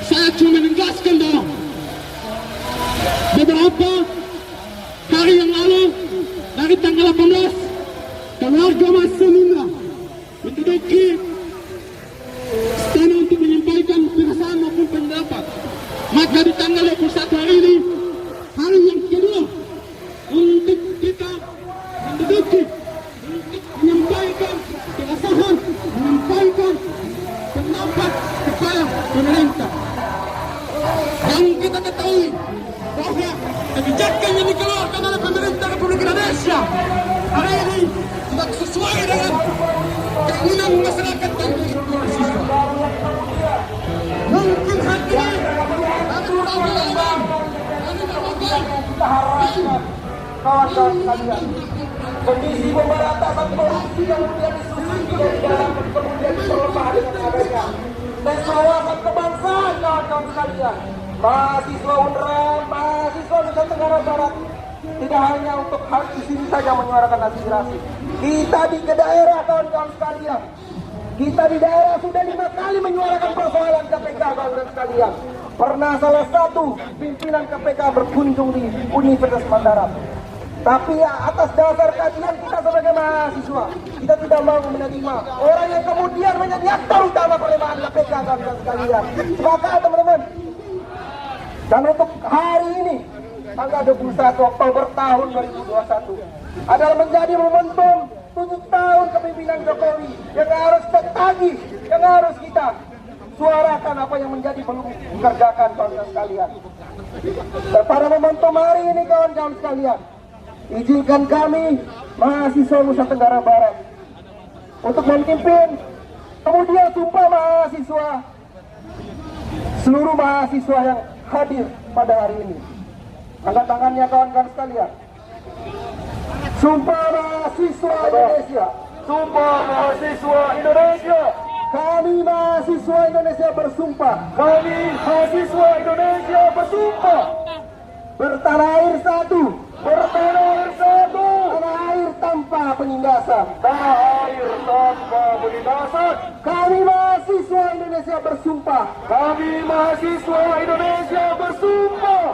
Saya cuma menegaskan bahwa beberapa hari yang lalu dari tanggal 18 keluarga Mas Semindra menduduki istana untuk menyampaikan perasaan maupun pendapat. Maka di tanggal 21 hari ini, hari yang kedua untuk kita menduduki, untuk menyampaikan keresahan, menyampaikan pendapat kepada pemerintah. Yang kita ketahui bahwa kebijakan yang dikeluarkan oleh pemerintah Republik Indonesia hari ini tidak sesuai dengan keinginan masyarakat dan mahasiswa. Mungkin hari ini dari undang-undang dari berbagai Kawan-kawan sekalian, kondisi pemberantasan korupsi yang kemudian disusun dari dalam kemudian diperlemah dengan adanya tes wawasan kebangsaan. Kawan-kawan sekalian, mahasiswa UNRAM, mahasiswa Nusa Tenggara Barat tidak hanya untuk hal di sini saja menyuarakan aspirasi. Kita di daerah, kawan-kawan sekalian, kita di daerah sudah 5 kali menyuarakan persoalan KPK, kawan-kawan sekalian. Pernah salah satu pimpinan KPK berkunjung di Universitas Mataram. Tapi atas dasar kajian kita sebagai mahasiswa, kita tidak mau menerima orang yang kemudian menjadi aktor utama pelemahan KPK, kawan-kawan sekalian. Maka teman-teman, dan untuk hari ini tanggal 21 Oktober tahun 2021 adalah menjadi momentum 7 tahun kepemimpinan Jokowi yang harus tertagih, yang harus kita suarakan apa yang menjadi belum dikerjakan kawan-kawan sekalian. Dan para memantau hari ini kawan-kawan sekalian, izinkan kami mahasiswa Nusa Tenggara Barat untuk memimpin kemudian sumpah mahasiswa, seluruh mahasiswa yang hadir pada hari ini. Angkat tangannya kawan-kawan sekalian. Sumpah mahasiswa Indonesia. Sumpah mahasiswa Indonesia. Kami mahasiswa Indonesia bersumpah. Kami mahasiswa Indonesia bersumpah. Bertanah air satu. Bertanah air satu. Tanah air tanpa penindasan. Tanah air tanpa penindasan. Kami mahasiswa Indonesia bersumpah. Kami mahasiswa Indonesia bersumpah.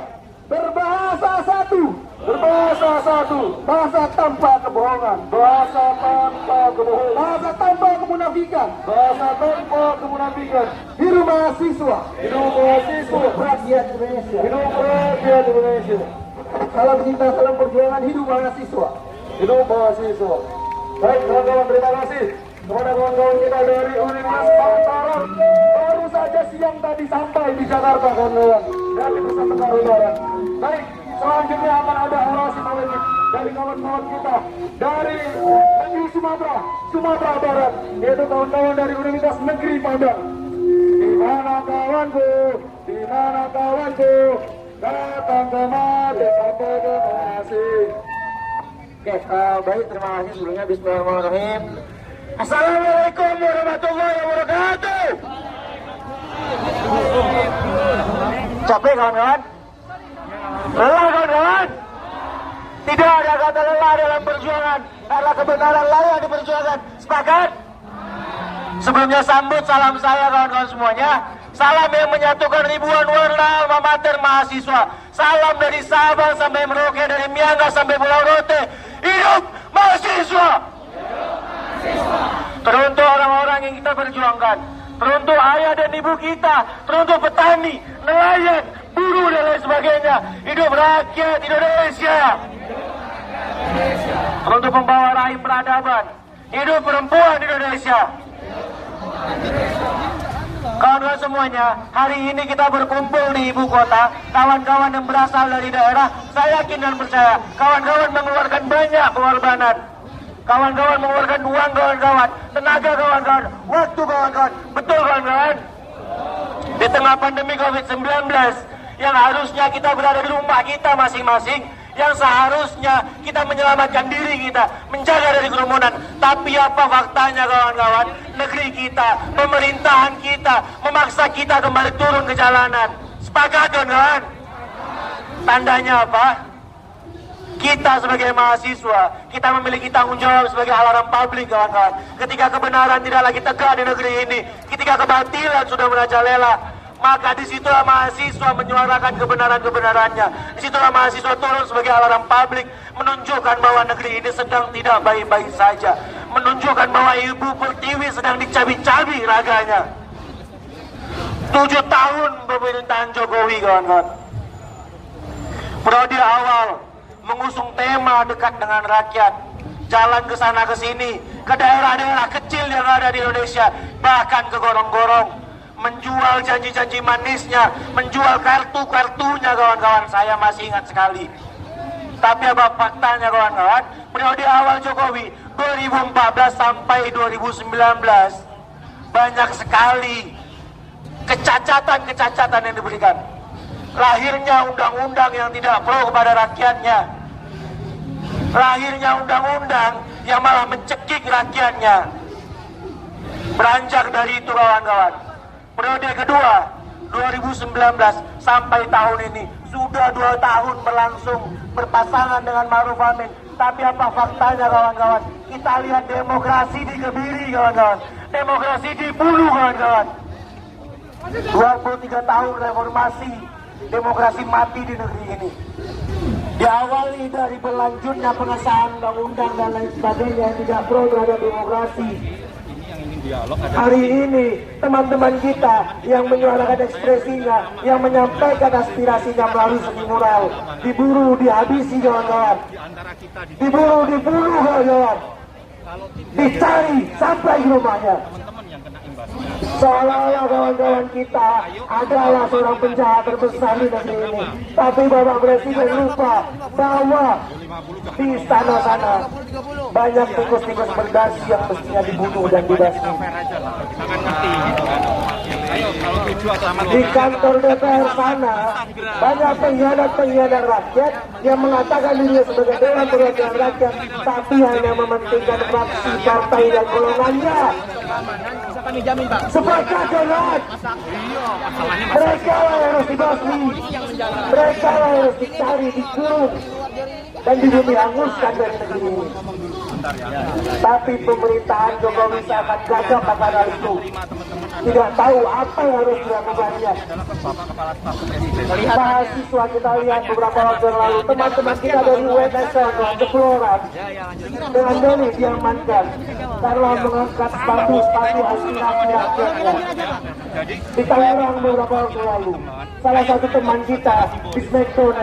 Berbahasa satu. Berbahasa satu. Bahasa tanpa kebohongan. Bahasa tanpa kebohongan. Bahasa tanpa kemunafikan. Bahasa tanpa kemunafikan. Hidup mahasiswa. Hidup mahasiswa. Rakyat Indonesia. Hidup rakyat Indonesia. Salam cinta, salam perjuangan, hidup mahasiswa. Hidup mahasiswa. Baik kawan-kawan, terima kasih kepada kawan-kawan kita dari Universitas Mataram. Baru saja siang tadi sampai di Jakarta kawan-kawan dari Nusa Tenggara Barat. Baik, selanjutnya akan ada orasi politik dari kawan-kawan kita dari negeri Sumatera Barat, yaitu kawan-kawan dari Universitas Negeri Padang. Di mana kawanku? Di mana kawanku? Datang kemari sampai donasi. Oke, baik, terima kasih sebelumnya. Bismillahirrahmanirrahim. Assalamualaikum warahmatullahi wabarakatuh. Capek kawan-kawan? Lelah kawan-kawan? Tidak ada kata lelah dalam perjuangan, karena kebenaran lah yang diperjuangkan. Sepakat? Sebelumnya sambut salam saya kawan-kawan semuanya. Salam yang menyatukan ribuan warna alma mater mahasiswa. Salam dari Sabang sampai Merauke, dari Miangas sampai Pulau Rote. Hidup mahasiswa! Teruntuk orang-orang yang kita perjuangkan, teruntuk ayah dan ibu kita, teruntuk petani, nelayan, buruh dan lain sebagainya. Hidup rakyat Indonesia! Teruntuk pembawa rahim peradaban, hidup perempuan Indonesia! Kawan-kawan semuanya, hari ini kita berkumpul di ibu kota. Kawan-kawan yang berasal dari daerah, saya yakin dan percaya, kawan-kawan mengeluarkan banyak pengorbanan. Kawan-kawan mengeluarkan uang kawan-kawan, tenaga kawan-kawan, waktu kawan-kawan. Betul kawan-kawan? Di tengah pandemi COVID-19, yang harusnya kita berada di rumah kita masing-masing, yang seharusnya kita menyelamatkan diri kita, menjaga dari kerumunan. Tapi apa faktanya kawan-kawan? Negeri kita, pemerintahan kita memaksa kita kembali turun ke jalanan. Sepakat kawan-kawan? Tandanya apa? Kita sebagai mahasiswa, kita memiliki tanggung jawab sebagai alarm publik kawan-kawan. Ketika kebenaran tidak lagi tegak di negeri ini, ketika kebatilan sudah merajalela, maka disitulah mahasiswa menyuarakan kebenaran-kebenarannya. Disitulah mahasiswa turun sebagai alarm publik, menunjukkan bahwa negeri ini sedang tidak baik-baik saja, menunjukkan bahwa Ibu Pertiwi sedang dicabi-cabi raganya. 7 tahun pemerintahan Jokowi kawan-kawan. Periode awal mengusung tema dekat dengan rakyat, jalan ke sana ke sini, ke daerah-daerah kecil yang ada di Indonesia, bahkan ke gorong-gorong, menjual janji-janji manisnya, menjual kartu-kartunya kawan-kawan. Saya masih ingat sekali. Tapi apa faktanya kawan-kawan? Periode awal Jokowi 2014 sampai 2019 banyak sekali kecacatan-kecacatan yang diberikan. Lahirnya undang-undang yang tidak pro kepada rakyatnya. Lahirnya undang-undang yang malah mencekik rakyatnya. Beranjak dari itu kawan-kawan, periode kedua 2019 sampai tahun ini sudah 2 tahun berlangsung berpasangan dengan Ma'ruf Amin. Tapi apa faktanya kawan-kawan? Kita lihat demokrasi dikebiri kawan-kawan, demokrasi dibunuh kawan-kawan. 23 tahun reformasi, demokrasi mati di negeri ini. Diawali dari berlanjutnya pengesahan undang-undang dan lain sebagainya yang tidak pro terhadap demokrasi. Hari ini teman-teman kita yang menyuarakan ekspresinya, yang menyampaikan aspirasinya melalui seni mural, diburu, dihabisi kawan-kawan, diburu, dibunuh kawan-kawan, dicari sampai ke rumahnya. Seolah-olah kawan-kawan kita adalah seorang penjahat terbesar di negeri ini. Tapi Bapak Presiden lupa bahwa di istana sana banyak tikus-tikus berdasi yang mestinya dibunuh dan dibasmi. Di kantor DPR sana banyak pengkhianat rakyat yang mengatakan dirinya sebagai Dewan Perwakilan Rakyat, tapi hanya mementingkan fraksi, partai, dan golongannya. Sepakat donat. Mereka yang harus dibasmi, mereka yang harus dicari, dikurung, dan dibunuh hanguskan dari negeri ini. Tapi pemerintahan Jokowi sangat gagap akan hal itu. Tidak tahu apa yang harus dilakukannya. Mahasiswa kita lihat beberapa waktu yang lalu, teman-teman kita dari UNSL Jeploran dengan Doni diamankan karena mengangkat sepatu aspirasi rakyatnya. Di Tangerang beberapa waktu lalu, salah satu teman kita di Smackdown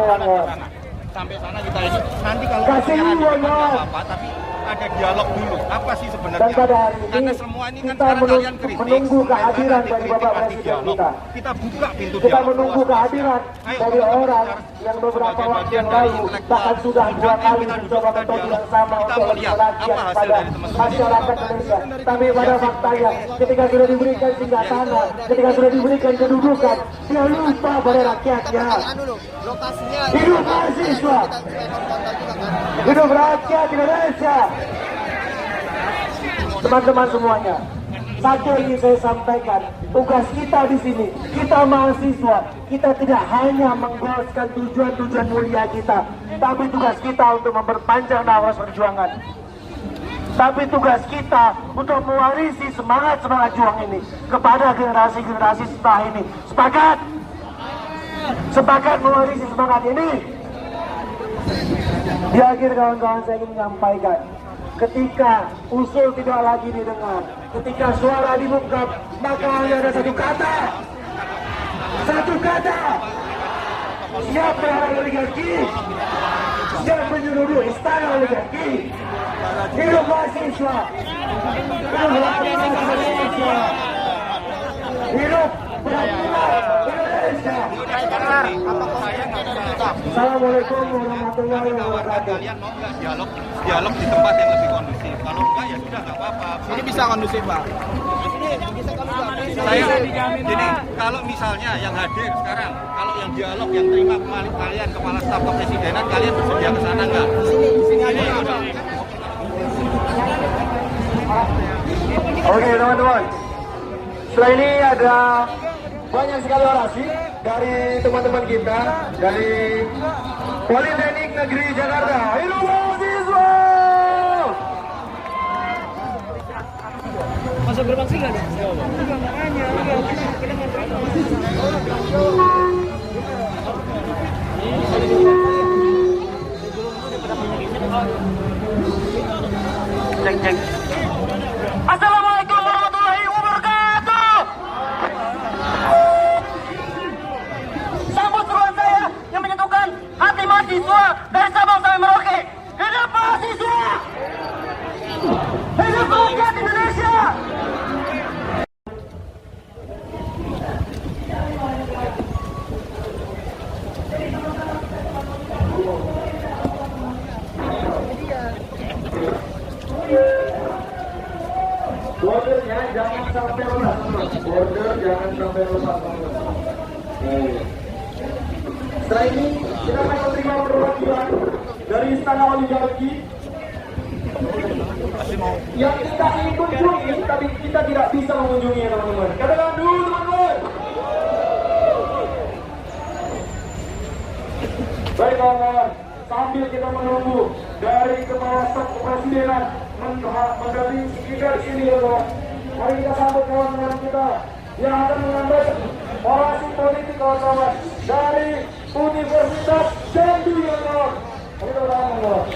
sampai sana kita ini nanti kalau kasih apa-apa tapi ada dialog dulu apa sih sebenarnya. Dan pada hari ini karena semua ini kan kita kalian kritis, menunggu kehadiran dari Bapak Presiden kita buka pintu kita dialog. menunggu kehadiran dari orang yang beberapa waktu yang lalu bahkan sudah 2 kali mencoba metode yang sama untuk menjelaskan pada masyarakat Indonesia. Tapi pada faktanya ketika sudah diberikan singgah tanah, ketika sudah diberikan kedudukan, dia lupa pada rakyatnya. Hidup mahasiswa, hidup rakyat Indonesia. Teman-teman semuanya, satu ini saya sampaikan, tugas kita di sini, kita mahasiswa, kita tidak hanya menggoloskan tujuan-tujuan mulia kita, tapi tugas kita untuk memperpanjang nafas perjuangan. Tapi tugas kita untuk mewarisi semangat-semangat juang ini kepada generasi-generasi setelah ini. Sepakat? Sepakat mewarisi semangat ini? Di akhir kawan-kawan saya ingin menyampaikan, ketika usul tidak lagi didengar, ketika suara dibuka, maka hanya ada satu kata. Siapa yang oligarki? Siapa penyuruh istana oligarki? Hidup mahasiswa, hidup mahasiswa, hidup Indonesia. Assalamualaikum warahmatullahi wabarakatuh. Kalian mau nggak dialog di tempat yang lebih kondusif? Kalau enggak ya sudah nggak apa-apa. Ini bisa kondusif Pak. Saya gini, kalau misalnya yang hadir sekarang, kalau yang dialog yang terima kalian kepala staf kepresidenan, kalian bersedia ke sana nggak? Sini aja. Oke teman-teman, setelah ini ada banyak sekali orasi dari teman-teman kita dari Politeknik Negeri Jakarta. Hidup mahasiswa! Masuk gerbang sih nggak ada? Cek. Assalamualaikum warahmatullahi wabarakatuh. Sambut seruan saya yang menyentuhkan hati mahasiswa dari Sabang sampai Merauke. Hidup mahasiswa! Hidup rakyat Indonesia! Bordernya jangan sampai lepas. Border jangan sampai lepas. Setelah ini kita akan menerima perwakilan dari istana oligarki yang kita ingin kunjungi, tapi kita tidak bisa mengunjungi teman-teman. Katakan dulu teman-teman. Baik kawan-kawan, sambil kita menunggu dari kepala staf kepresidenan mendampingi kita di sini ya kawan. Mari kita sambut kawan-kawan kita yang akan menyampaikan orasi politik kawan-kawan dari Universitas Jambi ya kawan. Mari kita berangkat kawan.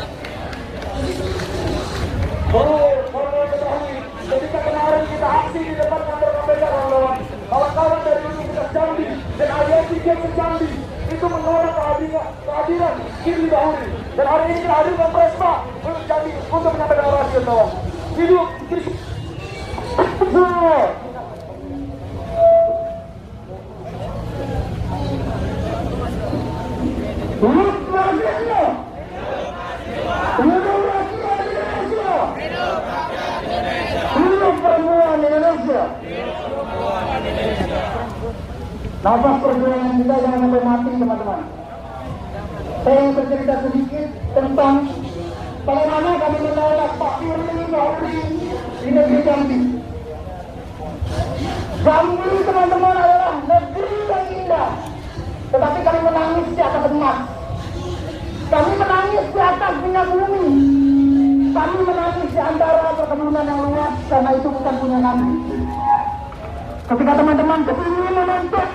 Perlu ketahui, ketika kemarin kita aksi di depan kantor KPK kawan-kawan, kawan-kawan dari Universitas Jambi dan aliansi Geng Jambi itu menolak kehadiran Firly Bahuri. Dan hari ini kita hadirkan Presma untuk Jambi untuk menyampaikan orasi kawan. Hidup Hidup Marxisme. Hidup rakyat Indonesia. Hidup perempuan Indonesia. Nafas perjuangan kita jangan sampai mati, teman-teman. Saya ingin bercerita sedikit tentang bagaimana kami menolak Pak Firly Bahuri di negeri Jambi. Jambi, teman-teman, adalah negeri yang indah, tetapi kami menangis di atas emas. Kami menangis di atas minyak bumi. Kami menangis di antara perkebunan yang luas, karena itu bukan punya kami. Ketika teman-teman kesini menuntut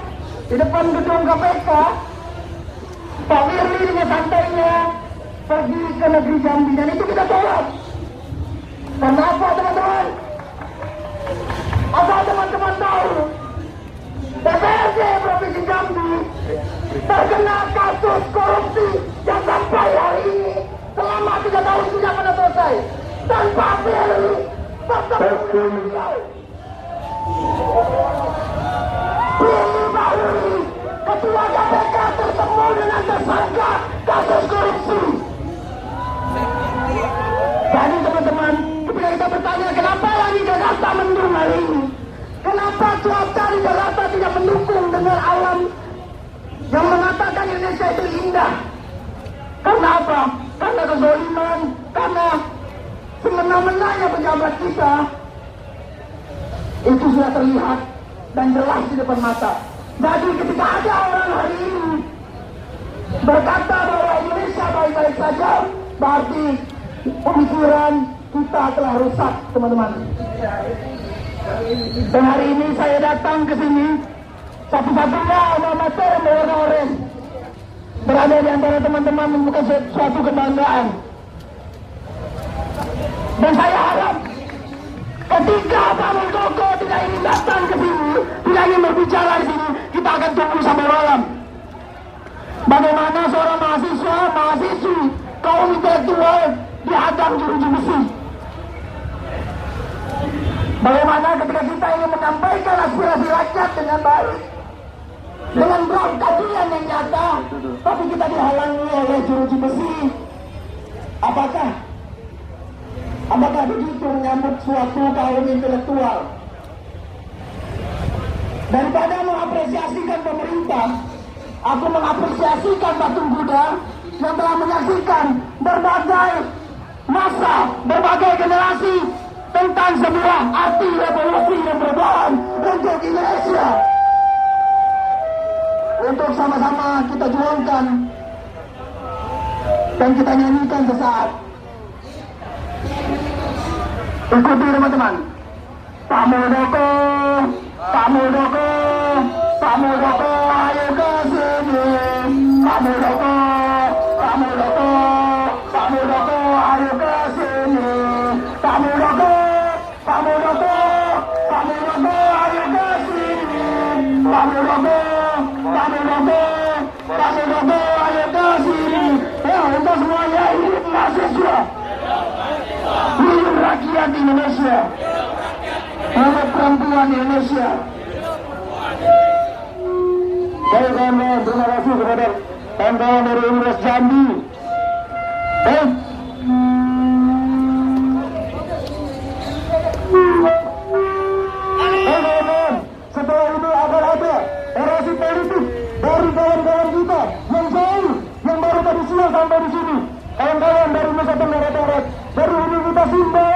di depan gedung KPK, Pak Firly dengan santainya pergi ke negeri Jambi, dan itu kita tolak. Karena apa, teman-teman? Apa teman-teman tahu? DPRD Provinsi Jambi terkena kasus korupsi yang sampai hari ini selama 3 tahun tidak pernah selesai. Dan Pak Firly tetap beliau. Firly Bahuri, Ketua KPK, tertemu dengan tersangka kasus korupsi. Jadi teman-teman, ketika kita bertanya kenapa lagi Jakarta mendung hari ini, kenapa cuaca di Jakarta tidak mendukung dengan alam yang mengatakan Indonesia itu indah? Karena apa? Karena kezaliman, karena semena-menanya pejabat kita. Itu sudah terlihat dan jelas di depan mata. Jadi ketika ada orang hari ini berkata bahwa Indonesia baik-baik saja, berarti pemikiran kita telah rusak, teman-teman. Dan hari ini saya datang ke sini satu-satunya amatir berwarna oranye berada di antara teman-teman, bukan suatu kebanggaan. Dan saya harap ketika Pak Muldoko tidak ingin datang ke sini, tidak ingin berbicara di sini, kita akan tunggu sampai malam. Bagaimana seorang mahasiswa, mahasiswi, kaum intelektual dihadang jeruji besi. Bagaimana ketika kita ingin menyampaikan aspirasi rakyat dengan baik, dengan keadilan yang nyata, tapi kita dihalangi oleh jeruji besi. Apakah begitu menyambut suatu kaum intelektual? Daripada mengapresiasikan pemerintah, aku mengapresiasikan patung Buddha yang telah menyaksikan berbagai masa, berbagai generasi tentang sebuah arti revolusi dan perubahan untuk Indonesia. Untuk sama-sama kita juangkan dan kita nyanyikan sesaat. Ikuti, teman-teman. Pak Muldoko, Pak Muldoko, Pak Muldoko, ayo ke sini. Pak Muldoko, Pak Muldoko, Pak Muldoko, ayo ke sini. Pak Muldoko, Pak Muldoko, Pak Muldoko, ayo ke sini. Pak Muldoko, Pak Muldoko, Pak Muldoko, ayo ke sini. Ya, untuk semuanya, hidup mahasiswa, hidup rakyat Indonesia, hidup perempuan Indonesia. Baik, kawan-kawan, terima kasih kepada kawan-kawan dari Universitas Jambi. Kawan-kawan, setelah itu akan ada orasi politik dari kawan-kawan kita yang jauh, yang baru tadi siang sampai di sini. Kawan-kawan dari Nusa Tenggara Barat, dari Universitas Sumba.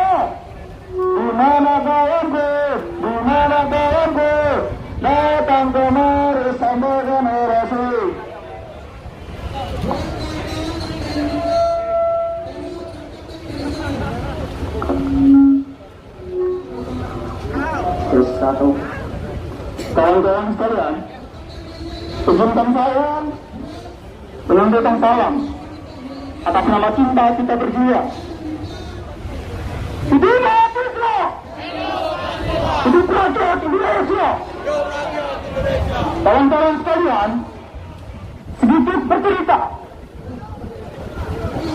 Di mana kawanku? Di mana kawanku? Datang kemari sampaikan orasi. Terus satu. Kawan-kawan sekalian, izinkan saya menyampaikan salam atas nama cinta kita berdua. Hidup mahasiswa, hidup rakyat Indonesia. Kawan-kawan sekalian, sedikit bercerita.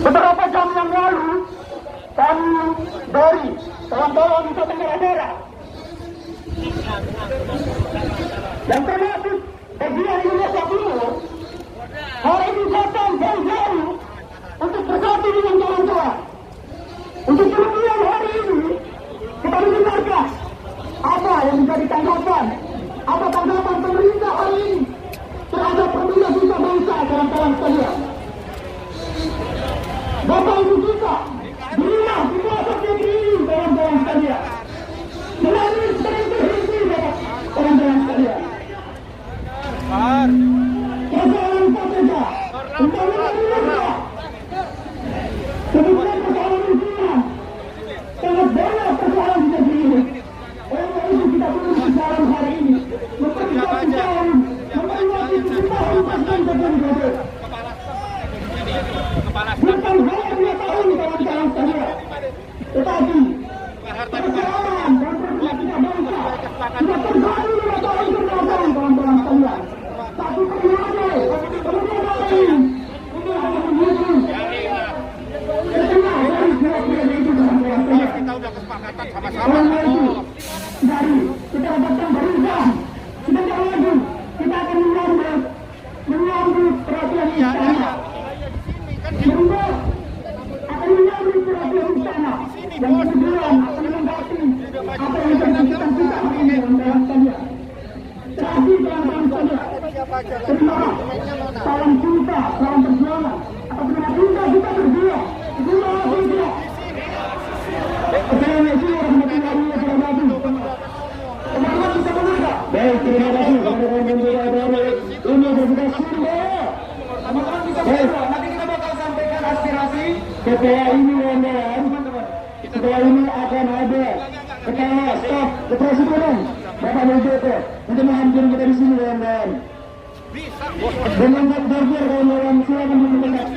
Beberapa jam yang lalu, kami dari kawan-kawan Nusa Tenggara Barat yang termasuk bagian Indonesia Timur hari ini datang ibu kita di rumah di pelosok negeri ini, kawan-kawan sekalian. Melalui berhenti, kawan-kawan sekalian. Persoalan KPK, pembangunan Indonesia, kemudian persoalan lingkungan, sangat banyak persoalan di negeri ini. Oleh itu kita perlu bicara hari ini, mempercepat tahun, memperingati 7 tahun Presiden Joko Widodo. Bukan hanya 2 tahun kawan-kawan sekalian, tetapi perjalanan dan perjalanan bangsa sudah terjadi 5 tahun kebelakang kawan-kawan sekalian. Satu periode, kemudian lain, ini hanya menuju setengah dari 2 periode itu kawan-kawan sekalian. Kita udah kesepakatan sama-sama. Oleh itu, dari kita datang berusaha, sebentar lagi kita akan menyambut perhatian istana. Menyambut akan menyambut perhatian istana dan kemudian akan menghadapi apa yang terjadi kita hari ini kawan-kawan sekalian. Terakhir kawan-kawan sekalian, terima salam cinta, salam perjuangan atas nama cinta kita berdua. Terima kasih. Assalamualaikum warahmatullahi wabarakatuh. Teman-teman bisa mendengar? Baik, terima kasih. Ini berbuka sumber. Teman-teman bisa mendengar? Nanti kita bakal sampaikan aspirasi. Setelah ini kawan-kawan, setelah ini akan ada kepala staf kepresidenan Bapak Muldoko untuk menghampiri kita di sini kawan-kawan. Dengan berbiar kawan-kawan, silakan mendengar.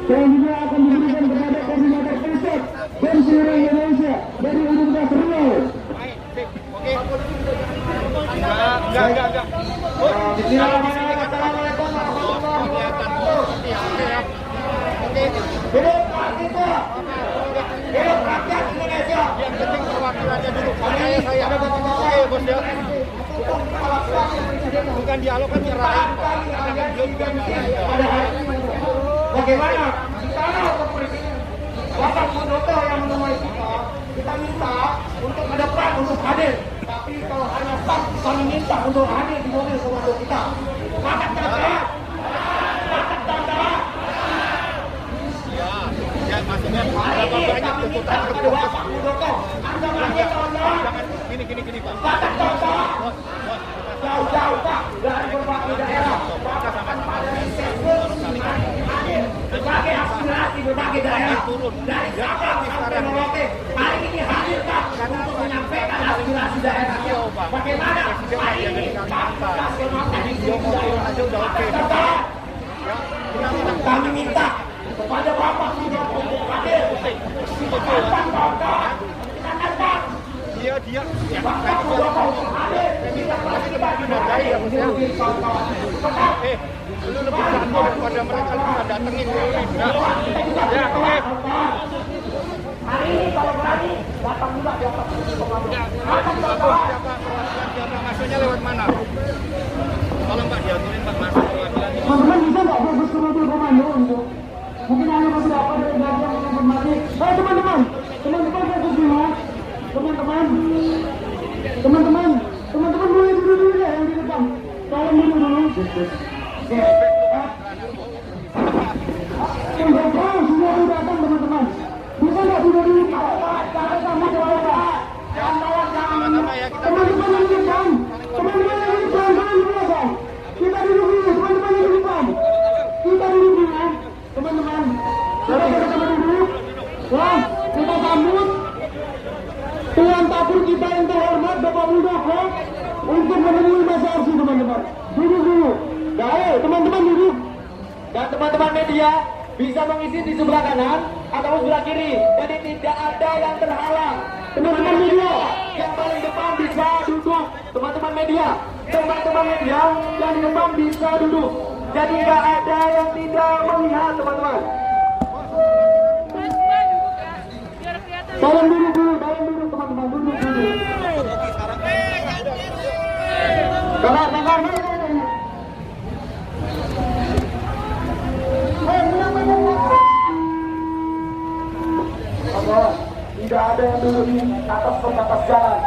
Selanjutnya akan diberikan kepada koordinator pusat dan seluruh Indonesia dari Universitas Riau. Assalamualaikum warahmatullahi wabarakatuh. Hidup kita, hidup rakyat Indonesia. Yang penting perwakilannya dulu. Saya oke bos ya. Bukan dialog kan nyerahin. Bagaimana? Kita Bapak Muldoko yang menemui kita minta untuk ke depan untuk hadir. Tapi kalau hanya staf kami minta untuk hadir di mobil komando kita. Maka terkait. Ya maksudnya berapa banyak tuntutan ke Bapak Muldoko. Anda masih kawan-kawan. Gini Pak. Jauh-jauh Pak dari berbagai daerah. Bapak akan berbagai aspirasi berbagai daerah dari Sabang sampai Merauke. Hari ini hadir Pak untuk menyampaikan aspirasi daerahnya. Bagaimana hari ini Pak nasional tadi kami minta kepada Bapak Muldoko untuk hadir. Kapan kawan-kawan kita datang. Dia Bapak Muldoko untuk hadir. Kita pasti bagi-bagi ya kawan-kawan. lu lebih canggih daripada mereka lu datengin dulu nih. Ya, oke. Hari ini kalau berani datang juga di atas komando. Siapa masuknya lewat mana? Tolong Pak diaturin Pak masuk perwakilan. Teman-teman bisa nggak fokus ke mobil komando itu? Mungkin hanya beberapa dari bagian yang informasi. Teman-teman fokus dulu. Teman-teman boleh duduk dulu ya yang di depan. Tolong dulu. Oke. Semua sudah datang teman-teman. Bisa nggak sudah dulu? Cara sama jawaban. Teman-teman yang di depan. Kita duduk dulu. Teman-teman yang di depan. Kita duduk dulu. Teman-teman. Kita duduk. Wah, kita sambut Tuan Tapur kita yang terhormat Bapak Muldoko untuk menemui Mas Arsi teman-teman. Duduk dulu. Baik, teman-teman duduk. Dan teman-teman media bisa mengisi di sebelah kanan atau sebelah kiri. Jadi tidak ada yang terhalang. Teman-teman media yang paling depan bisa duduk. Teman-teman media yang di depan bisa duduk. Jadi tidak ada yang tidak melihat teman-teman. Tolong duduk teman-teman, duduk dulu. Sabar. Tidak ada yang duduk di atas pembatas jalan.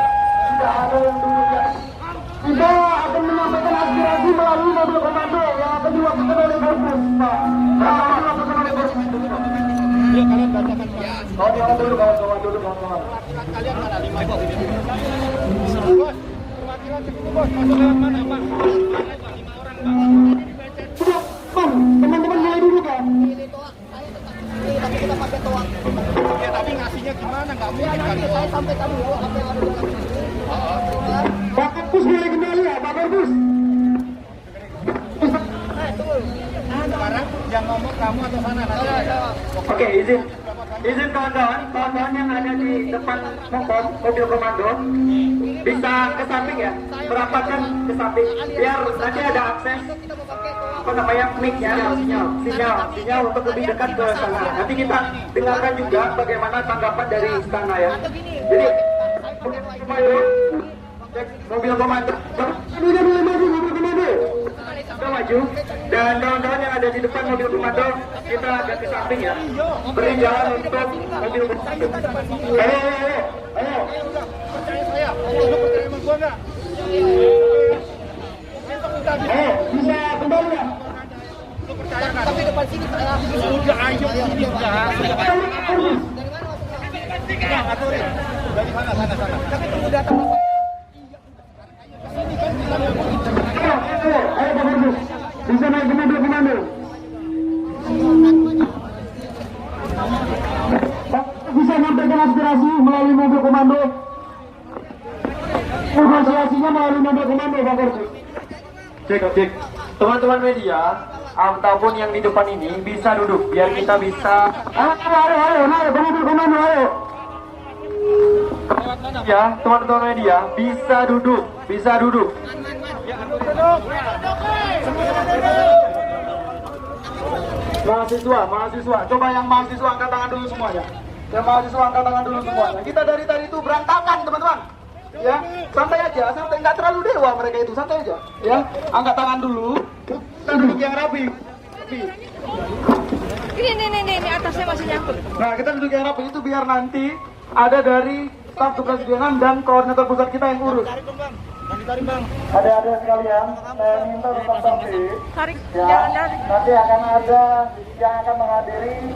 Tidak ada yang duduk di atas Kita akan menyampaikan aspirasi melalui mobil komando yang akan diwakilkan oleh Korpus, Pak. Yuk kalian bacakan Pak. Kawan-kawan dulu, kawan-kawan. Kalian mana 5 bos? Bos, perwakilan cukup bos. Masuk lewat mana Pak? 5 orang Pak. Bang, teman-teman mulai dulu kan? Tapi kita pakai toa. Ya tapi ngasihnya gimana? Nggak mungkin kan? Saya sampaikan dulu apa yang ada dalam ini. Pak Korpus boleh kembali ya, Pak Korpus? Sekarang yang ngomong kamu atau sana nanti. Oke, izin kawan-kawan yang ada di depan mobil komando bisa ke samping ya, merapatkan ke samping biar nanti ada akses mic-nya, sinyal untuk lebih dekat ke sana. Nanti kita dengarkan juga bagaimana tanggapan dari istana ya. Jadi mobil komando, udah mulai maju mobil komando. Kita maju dan kawan-kawan yang ada di depan mobil komando kita agak ke samping ya, beri jalan untuk mobil komando. Ayo. Percaya saya. Lu percaya sama gua nggak? Bisa kembali ya. Lu percaya kan? Tapi depan sini saya. Udah ayo sini enggak. Enggak aturin. Dari sana. Tapi tunggu datang Bapak. Ayo Pak Korpus, bisa naik ke mobil komando. Bisa menyampaikan aspirasi melalui mobil komando. Negosiasinya melalui mobil komando, Pak Korpus. Cek. Teman-teman media ataupun yang di depan ini bisa duduk biar kita bisa. Ayo, naik ke mobil komando, ayo. Ya, teman-teman media bisa duduk. Mahasiswa, coba yang mahasiswa angkat tangan dulu semuanya. Kita dari tadi itu berantakan, teman-teman. Ya, santai aja, nggak terlalu dewa mereka itu, santai aja. Ya, angkat tangan dulu. Kita duduk yang rapi. Ini atasnya masih nyangkut. Nah, kita duduk yang rapi itu biar nanti ada dari staf kepresidenan dan koordinator pusat kita yang urus. Adik-adik sekalian, saya minta tetap tertib. Ya, nanti akan ada yang akan menghadiri.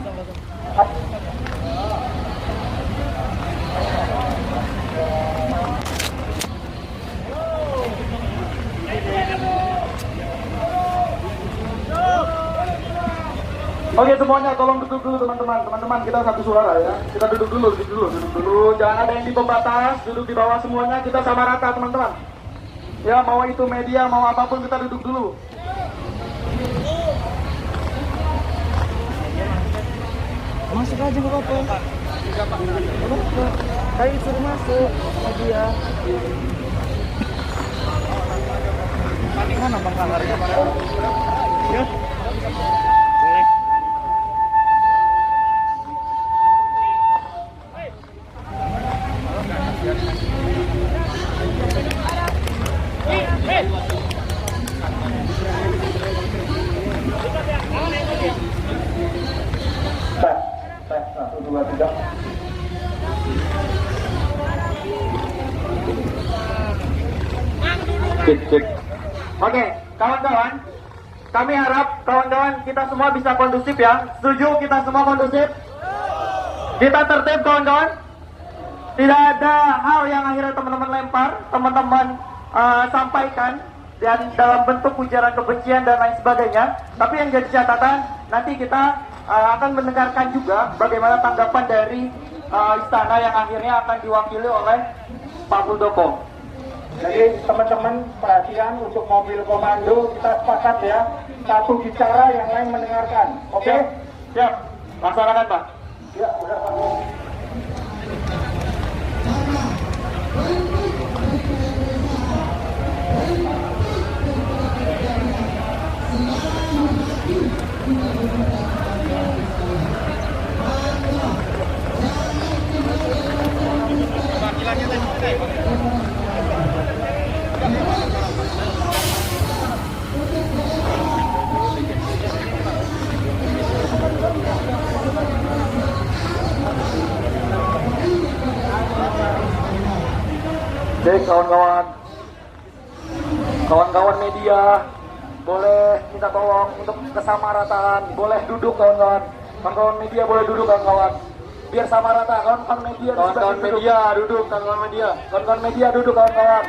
Oke semuanya tolong duduk dulu teman-teman kita satu suara ya, kita duduk dulu, jangan ada yang di pembatas, duduk di bawah semuanya, kita sama rata teman-teman ya, mau itu media mau apapun kita duduk dulu. Masuk aja nggak apa-apa. Kayak suruh masuk media. Mana Bang Kalarnya mana? Ya. Cek. Oke, kawan-kawan, kami harap kawan-kawan kita semua bisa kondusif ya. Setuju kita semua kondusif? Kita tertib kawan-kawan. Tidak ada hal yang akhirnya teman-teman lempar, teman-teman sampaikan dan dalam bentuk ujaran kebencian dan lain sebagainya. Tapi yang jadi catatan, nanti kita akan mendengarkan juga bagaimana tanggapan dari istana yang akhirnya akan diwakili oleh Pak Muldoko. Jadi teman-teman perhatian untuk mobil komando kita sepakat ya, satu bicara yang lain mendengarkan. Oke? Siap. Laksanakan Pak. Ya, benar Pak. Cek kawan-kawan. Kawan-kawan media, boleh minta tolong untuk kesamarataan, boleh duduk kawan-kawan. Kawan-kawan media boleh duduk kawan-kawan. Biar sama rata, kawan-kawan media. Kawan-kawan media duduk, kawan-kawan media. Kawan-kawan media duduk kawan-kawan.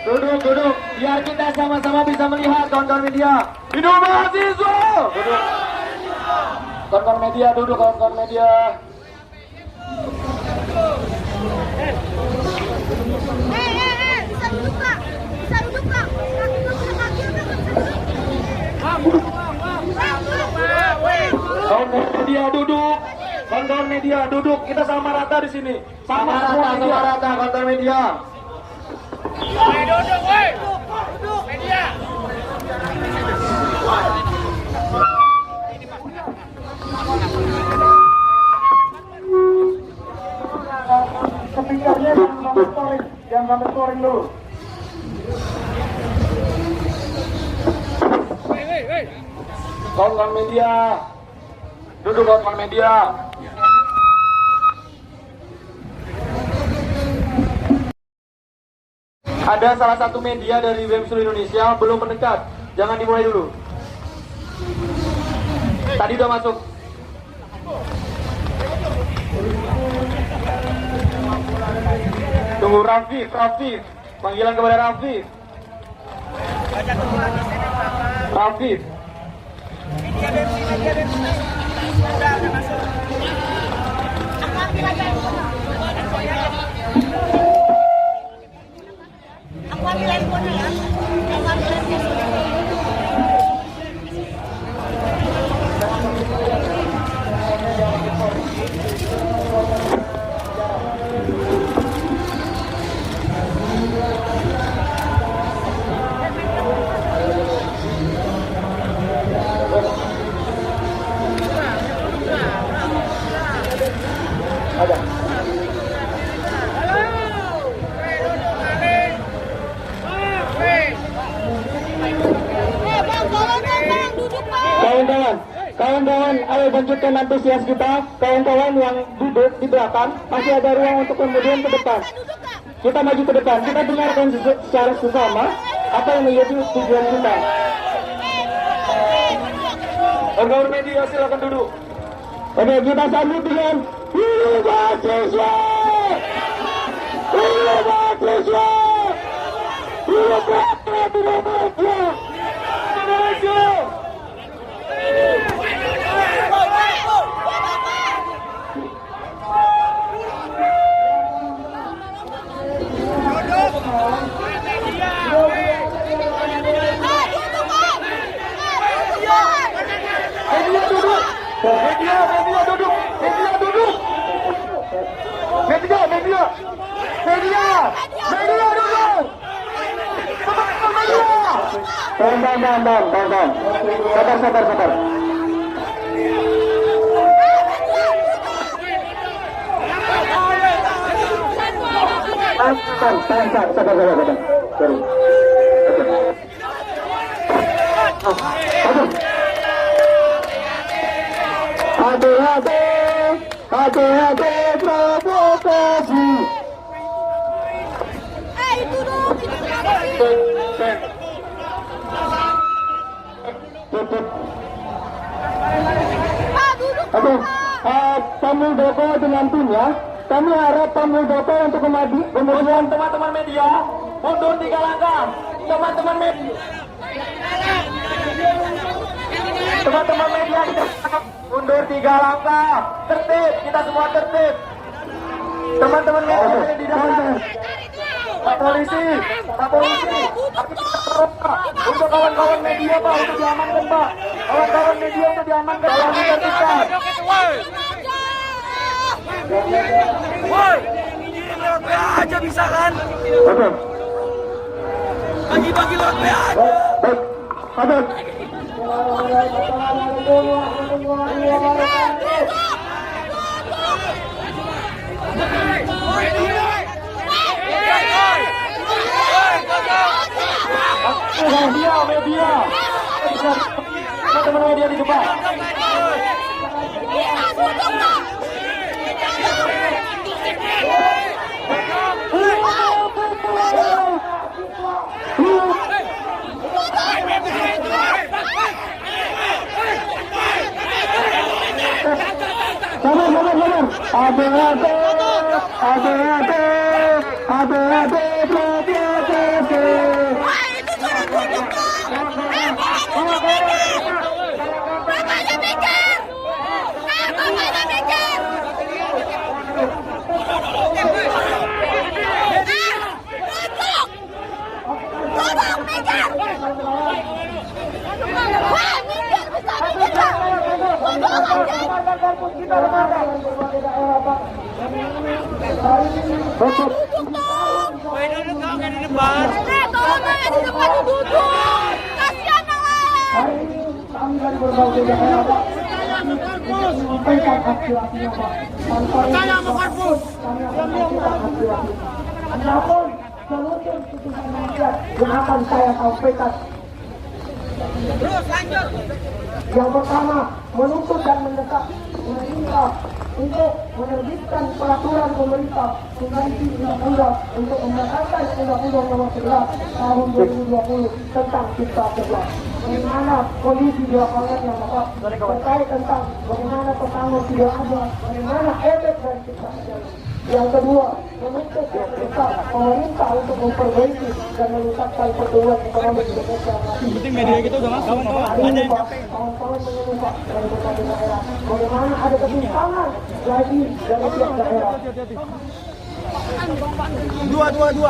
Duduk, biar kita sama-sama bisa melihat kawan-kawan media. Hidup mahasiswa! Duduk. Kawan-kawan media duduk, kawan-kawan media. Bisa duduk Pak, bisa duduk Pak. Kawan-kawan media duduk. Kawan-kawan media duduk. Kita sama rata di sini. Sama rata kawan-kawan media. Duduk, woi. Duduk, media. Speakernya jangan scoring dulu. Kawan-kawan media, duduk kawan-kawan media. Ada salah satu media dari BEM seluruh Indonesia belum mendekat, jangan dimulai dulu. Tadi udah masuk. Tunggu Rafif, panggilan kepada Rafif. Rafif. Aku ambil handphone ya. Aku ambil handphone. Kawan-kawan, ayo lanjutkan antusias kita. Kawan-kawan yang duduk di belakang, masih ada ruang untuk kemudian ke depan. Kita maju ke depan, kita dengarkan secara sesama apa yang menjadi tujuan kita. Kawan-kawan media silakan duduk. Oke, kita sambut dengan Hidup Mahasiswa! Hidup Mahasiswa! Hidup Mahasiswa! Indonesia! Sabar. Hati-hati provokasi. Itu dong, kita Pak Muldoko dengan timnya, kami harap Pak Muldoko untuk kemudian teman-teman media mundur 3 langkah. Teman-teman media mundur 3 langkah. Tertib, kita semua tertib. Teman-teman media di dalam. Pak polisi, untuk kawan-kawan media Pak, untuk diamankan Pak. Kawan-kawan media untuk diamankan, tolong ditertibkan. Woi, ini lewat PA aja bisa kan? Bagi-bagi lewat PA aja. Baik, Baik. Media. Teman-teman media di depan. yang akan saya sampaikan. Yang pertama, menuntut dan mendesak pemerintah untuk menerbitkan peraturan pemerintah mengganti undang-undang untuk membatalkan Undang-Undang Nomor 11 Tahun 2020 tentang Cipta Kerja. Bagaimana kondisi di lapangan yang dapat terkait tentang bagaimana petanggung tidak ada, bagaimana efek dari Cipta Kerja. Yang kedua, menuntut dan mendesak pemerintah untuk memperbaiki dan meningkatkan pertumbuhan ekonomi Indonesia. Penting media kita udah masuk. Kawan-kawan mengemuka dari berbagai daerah. Bagaimana ada ketimpangan lagi dari tiap daerah.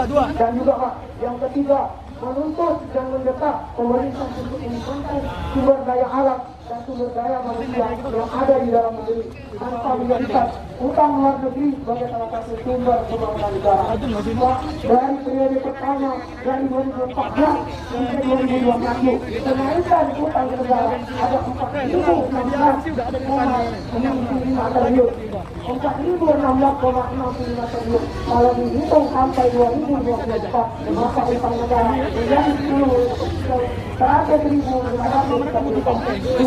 Dua. Dan juga Pak, yang ketiga, menuntut dan mendesak pemerintah untuk mengembangkan sumber daya alam dan sumber daya manusia yang ada di dalam negeri tanpa menjadikan utang luar negeri sebagai salah satu sumber pembangunan negara. Pak, dari periode pertama dari 2014 sampai 2021 kenaikan utang negara ada 4.016,65 triliun. 4.016,65 triliun. Kalau dihitung sampai 2024 maka utang negara menjadi 100.500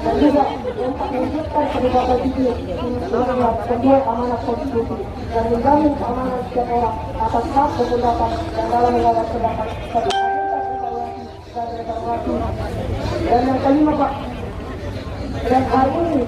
dan juga untuk mewujudkan kebebasan sipil sesuai amanat konstitusi dan menjamin keamanan setiap orang atas hak berpendapat dan dalam mengawas pendapat dan reformasi. Dan yang kelima Pak, dan hari ini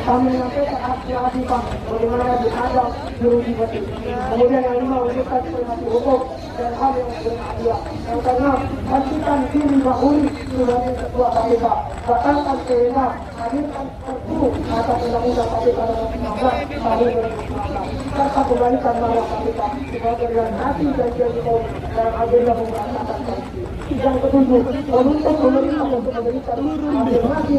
kami menyampaikan aspirasi Pak bagaimana dihadap jurusi bersih. Kemudian yang lima menunjukkan informasi hukum dan hal yang berhadiah. Yang keenam, pastikan diri bahuli sebagai ketua KPK. Batalkan PNA, hadirkan perpu atas undang-undang KPK nomor 19 tahun 2019. Serta kembalikan marwah KPK sebagai organisasi dan Jokowi dalam agenda pemberantasan korupsi. Yang ketujuh, menuntut pemerintah untuk memberikan afirmasi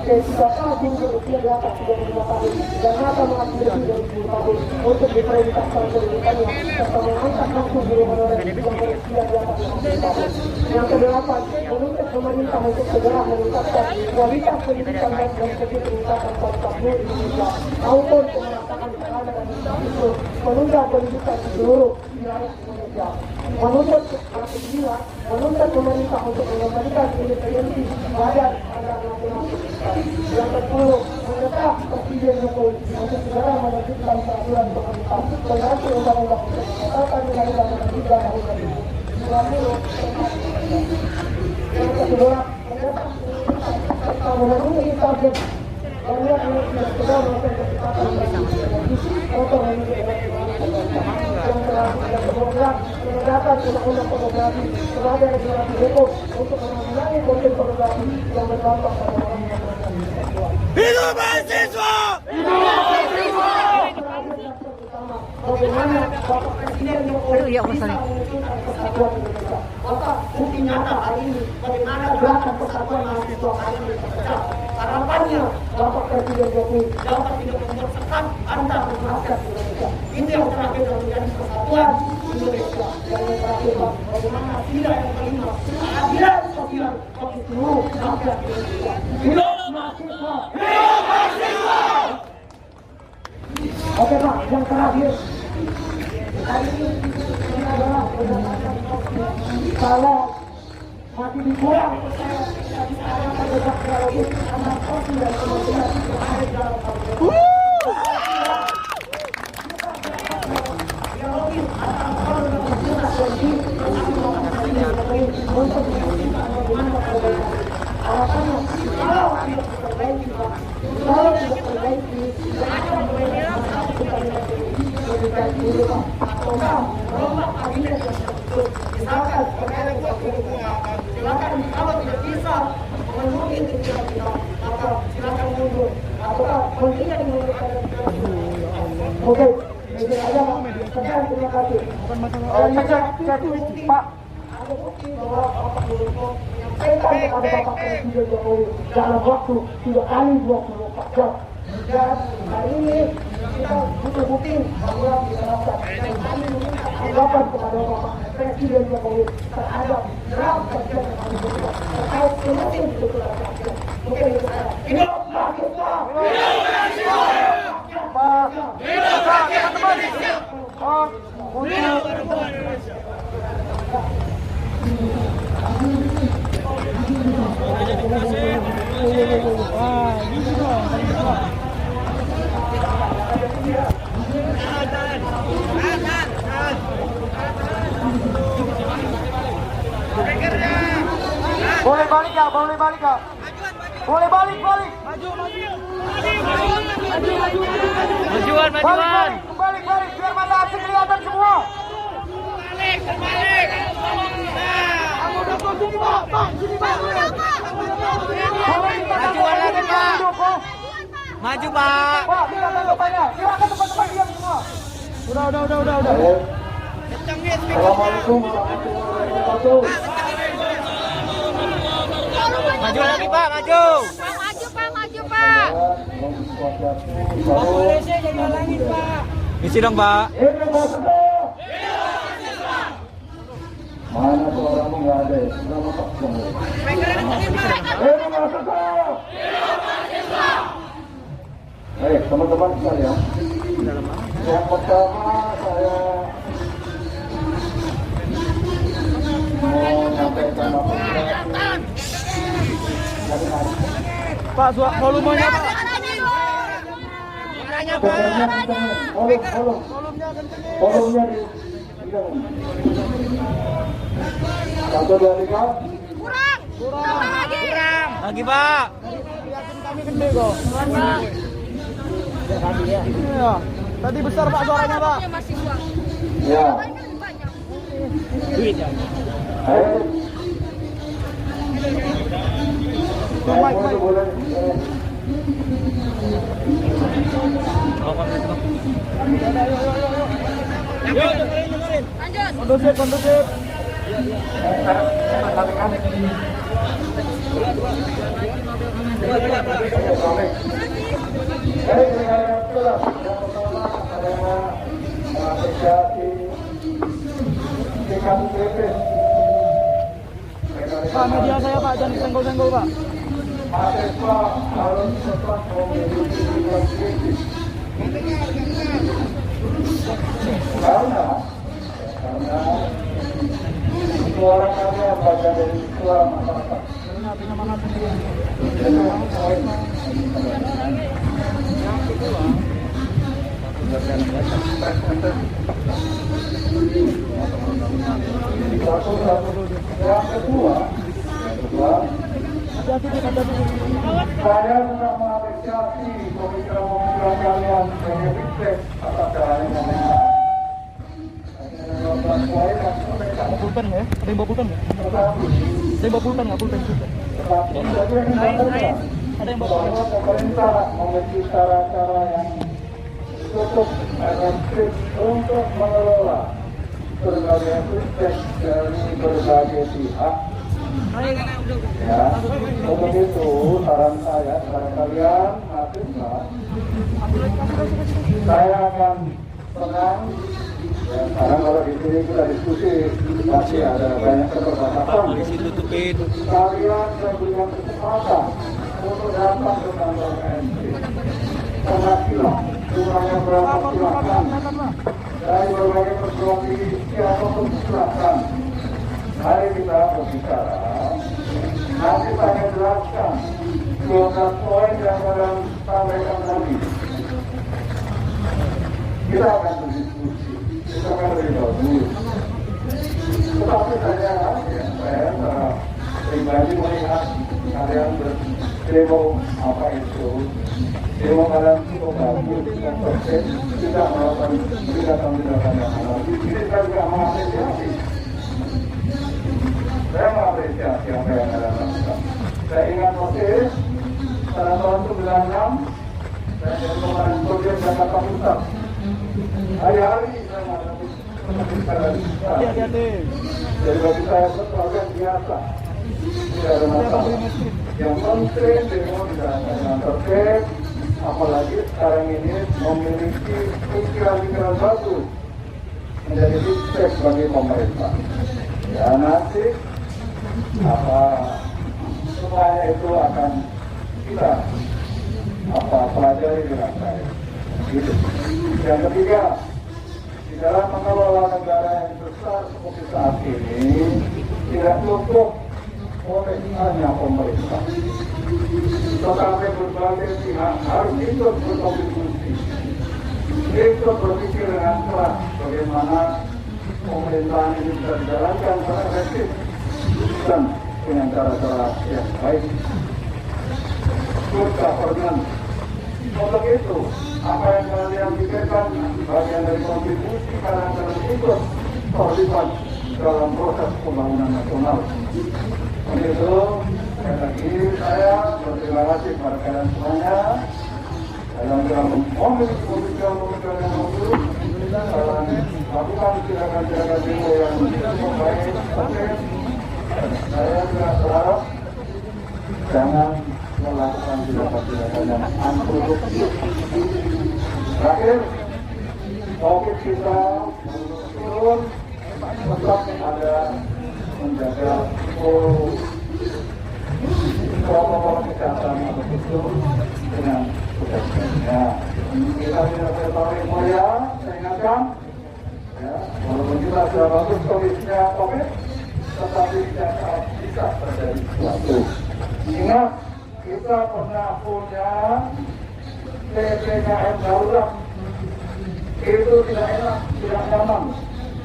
ketika tahun berusia di atas 35 tahun dan mata mengaku lebih dari 10 tahun untuk diprioritaskan pendidikannya serta mengangkat langsung guru honorer yang berusia di atas 50 tahun. Yang kedelapan, menuntut pemerintah untuk segera meningkatkan kualitas pendidikan dan mengikuti peningkatan kualitas guru di Indonesia maupun pemerataan sarana dan infrastruktur menunda pendidikan di seluruh wilayah Indonesia. Menuntut pemerintah untuk mengembalikan independensi badan anggaran nasional. Yang ke-10, mendesak Presiden Jokowi untuk segera menerbitkan peraturan pemerintah pengganti undang-undang untuk membatalkan undang-undang nomor 3 tahun 2020. Yang kedua, mendesak serta memenuhi target bahwa Indonesia segera melakukan kecepatan otonomi energi. Yang terakhir, yang ke-12, menegakkan undang-undang pornografi sebagai regulasi hukum untuk menanggulangi konten pornografi yang berdampak pada orang yang Hidup mahasiswa! Hidup mahasiswa! Bagaimana Bapak Presiden Jokowi bisa mewujudkan persatuan Indonesia? Bapak bukti nyata hari ini bagaimana gerakan persatuan mahasiswa hari ini terpecah. Harapannya Bapak Presiden Jokowi dapat tidak mempersatukan antar masyarakat Indonesia. Ini yang terakhir yang menjadi persatuan Indonesia. Dan yang terakhir Pak, bagaimana tidak yang kelima keadilan sosial bagi seluruh rakyat Indonesia. Hidup mahasiswa! Hidup mahasiswa! Oke Pak, yang terakhir hari ini adalah berdasarkan kalau masih dikurang saya akan berdesak dialogis antara Polri dan Kementerian terkait dalam hal ini. Dialogis antara Polri dan Kementerian untuk memastikan bagaimana perbaikan. Harapannya kalau tidak diperbaiki Pak, kalau Silakan kalau tidak bisa memenuhi tuntutan kita, maka silakan mundur atau berhenti mengundurkan diri. Oke, itu aja Pak. Sekian, terima kasih. Pak. Ada bukti bahwa Bapak Muldoko menyampaikan kepada Bapak Presiden Jokowi dalam waktu 3 kali 24 jam. Dan hari ini kita butuh bukti bahwa kita dapat. Dan kami meminta tanggapan kepada Bapak Presiden Jokowi terhadap draft kajian yang kami butuhkan terkait penting tuntutan rakyat. Oke, itu saja. Hidup Mahasiswa! Hidup Mahasiswa! Hidup rakyat Indonesia! Boleh balik ya, boleh balik ya. Boleh balik. Majuan. Balik, biar mata aksi kelihatan semua. Terbalik. Majuan lagi Pak. Maju Pak. Pak, silakan tempatnya. Silakan tempat-tempat diam semua. Udah. Assalamualaikum warahmatullahi wabarakatuh. Maju lagi Pak, maju. Maju Pak. Isi dong Pak. Mana tuh orangnya nggak ada ya? Berapa Pak? Teman-teman sekalian, yang pertama saya mau menyampaikan Pak, volumenya Pak. Volumenya di satu dua tiga. Kurang Lagi Pak. Kami gede kok. Ya. Tadi besar Pak suaranya Pak. Ya. Duit ya. Kondusif. Pak, media saya Pak, jangan senggol-senggol Pak. Mahasiswa harus tetap memiliki konstitusi. Karena suara kami yang bagian dari suara masyarakat. Yang kedua, saya sudah mengapresiasi pemikiran-pemikiran kalian yang efektif atas caranya pulpen ya? Ada yang bawa pulpen nggak? Ada yang bawa pulpen nggak? Pulpen juga. Ada yang bawa pulpen. Pemerintah memiliki cara-cara yang cukup efektif untuk mengelola berbagai aspek dari berbagai pihak. Ya, untuk itu saran saya kepada kalian mahasiswa, saya akan tenang. Ya, karena kalau di sini kita diskusi masih ada banyak keterbatasan. Kalian saya berikan kesempatan untuk datang ke kantor KMP. Penghasilan, jumlahnya berapa silakan. Dari berbagai perguruan tinggi siapapun silakan. Mari kita berbicara. Nanti saya jelaskan 12 poin yang akan sampaikan tadi. Kita akan berdiskusi. Kita akan lebih bagus. Tetapi saya pribadi melihat kalian berdemo apa itu Dewan Keamanan cukup bagus, tidak melakukan tindakan-tindakan yang halal. Ini saya juga mengapresiasi. Saya mengapresiasi apa yang ada lakukan. Saya ingat persis pada tahun 96 saya jadi Komandan Kodim Jakarta Pusat. Hari-hari saya menghadapi jadi bagi saya persoalan biasa, tidak ada masalah. Yang penting demo tidak dengan tertib, apalagi sekarang ini memiliki pikiran-pikiran bagus menjadi sukses bagi pemerintah. Ya nanti semuanya itu akan kita pelajari dengan baik. Gitu. Yang ketiga, di dalam mengelola negara yang besar seperti saat ini tidak cukup oleh hanya pemerintah, tetapi berbagai pihak harus ikut berkontribusi, ikut berpikir dengan keras bagaimana pemerintahan ini bisa dijalankan secara efektif dan dengan cara-cara yang baik. Good governance. Untuk itu, apa yang kalian pikirkan bagian dari kontribusi kalian ikut terlibat dalam proses pembangunan nasional. Untuk itu, sekali lagi saya berterima kasih kepada kalian semuanya dalam memiliki pemikiran-pemikiran yang bagus dalam melakukan tindakan-tindakan demo yang cukup baik. Saya juga berharap jangan melakukan tindakan-tindakan yang unproduktif. Terakhir, COVID kita turun, tetap ada menjaga protokol kesehatan atau itu dengan tugasnya. Kita tidak tertarik mulia, saya ingatkan, ya, walaupun kita sudah bagus kondisinya COVID, tetapi tidak bisa terjadi sesuatu. Ingat, kita pernah punya PPKM darurat. Itu tidak enak, tidak nyaman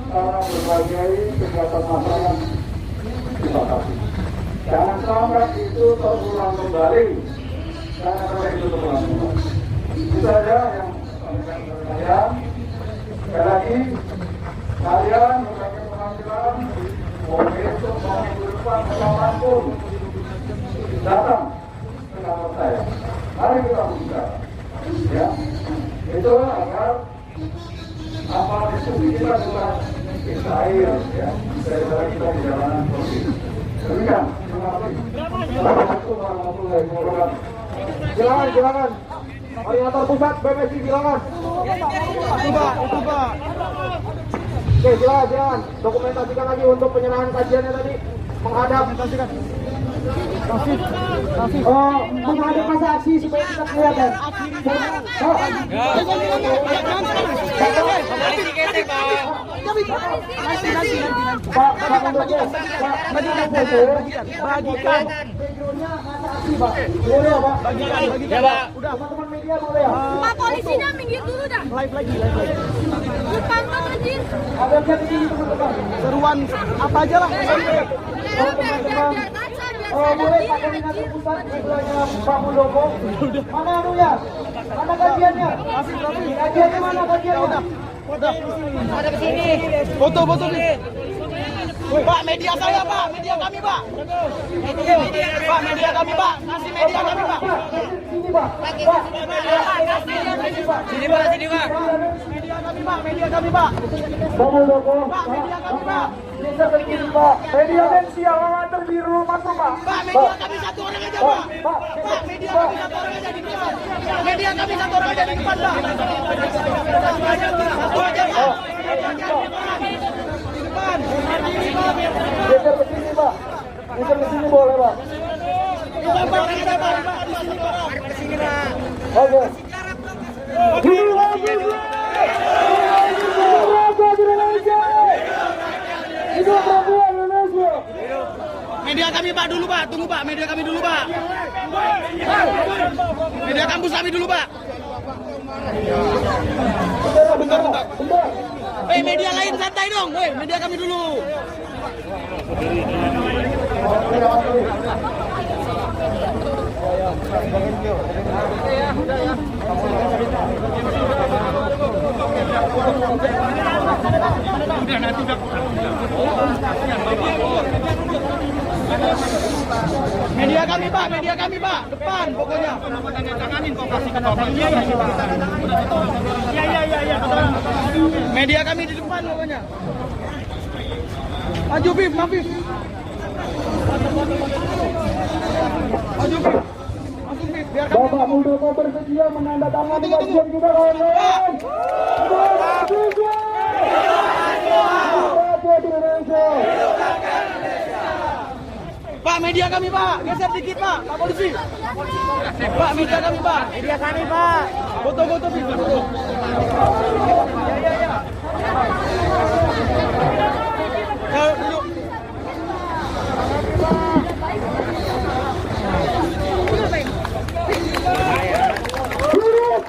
karena berbagai kegiatan masyarakat dibatasi. Jangan sampai itu terulang kembali. Jangan sampai itu terulang kembali. Itu saja yang saya. Sekali lagi, kalian berbagai penampilan, mau besok, mau minggu depan, kapanpun datang ke kantor saya. Mari kita bicara, ya. Itu agar apa itu kita juga bisa air, ya. Daripada kita di jalanan seperti itu. Demikian, terima kasih. Assalamualaikum warahmatullahi wabarakatuh. Silakan. Koordinator pusat BPSI silakan. Itu Pak. Oke, silakan. Dokumentasikan lagi untuk penyerahan kajiannya tadi. Menghadap. Menghadap masa aksi supaya kita kelihatan. Pak, bagikan backgroundnya masa aksi, Pak. Boleh ya, Pak? Bagikan. Ya, Pak. Udah, teman-teman media boleh ya? Pak, polisinya minggir dulu dah. Live lagi. Pantau anjir. Ada chat di sini, teman-teman. Seruan apa aja lah. Teman-teman. Boleh Pak Koordinator Pusat sebelahnya Pak Muldoko. Mana anunya? Mana kajiannya? Kajiannya mana kajiannya? Udah. Ada ke sini. Foto nih. Pak, media saya, Pak. Media kami, Pak. Pak, media kami, Pak. Kasih media kami, Pak. Sini, Pak. Sini, Pak. Media kami, Pak. Pak Muldoko. Pak, media kami, Pak. Bisa begini, Pak. Media tensi yang mengantar di rumah masuk, Pak. Pak, media kami satu orang aja, Pak. Pak, media kami satu orang aja di depan. Media kami satu orang aja di depan, Pak. Satu aja, Pak. Geser ke sini, Pak. Geser ke sini boleh, Pak. Oke. Media kami, Pak, dulu, Pak. Tunggu, Pak. Media kami dulu, Pak. Media kampus kami dulu, Pak. Bentar. Media lain santai dong. Media kami dulu. Media kami Pak, depan pokoknya. Tanganin kok kasih ke Bapak. Iya. Media kami di depan pokoknya. Maju Bib, Maju Bib. Biar kami. Bapak Muldoko bersedia menandatangani kajian kita kawan-kawan. Pak, media kami Pak, geser dikit Pak, Pak Polisi. Pak, media kami Pak. Media kami Pak. Foto-foto Bib. Ya. Duduk.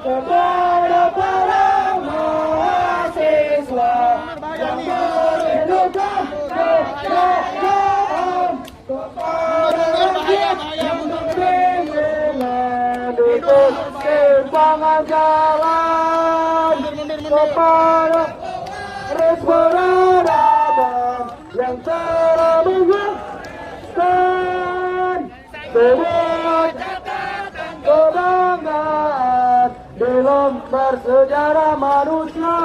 Kepada para mahasiswa yang merindukan kemerdekaan, kepada rakyat yang berbingungan di persimpangan jalan, kepada terus beradaban yang telah mengingatkan sebuah kebanggaan di lembar sejarah manusia.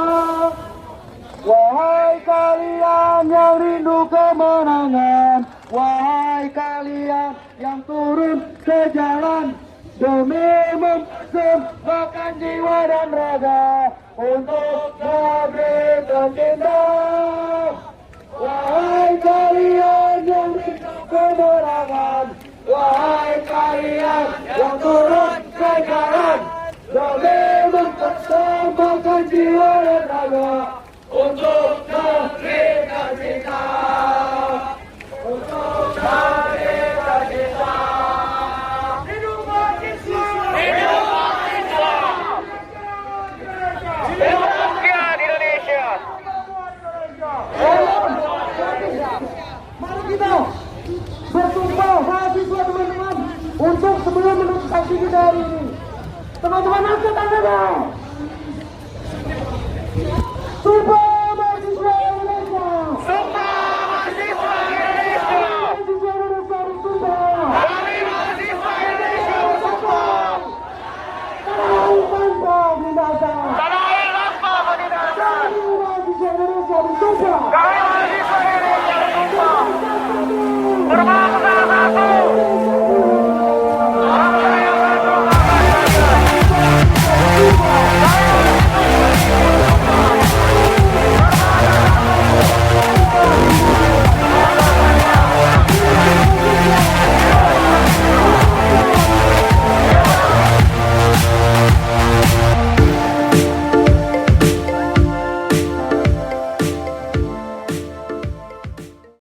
Wahai kalian yang rindu kemenangan, wahai kalian yang turun ke jalan demi mempersembahkan jiwa dan raga untuk negeri tercinta. Wahai kalian yang rindu kemenangan, wahai kalian yang turun ke jalan demi mempersembahkan jiwa dan raga untuk negeri tercinta. Untuk negeri tercinta. Hidup mahasiswa! Hidup mahasiswa! Hidup rakyat Indonesia! Mari kita bersumpah mahasiswa teman-teman untuk sebelum menutup aksi kita hari ini. Teman-teman angkat tangannya. Sumpah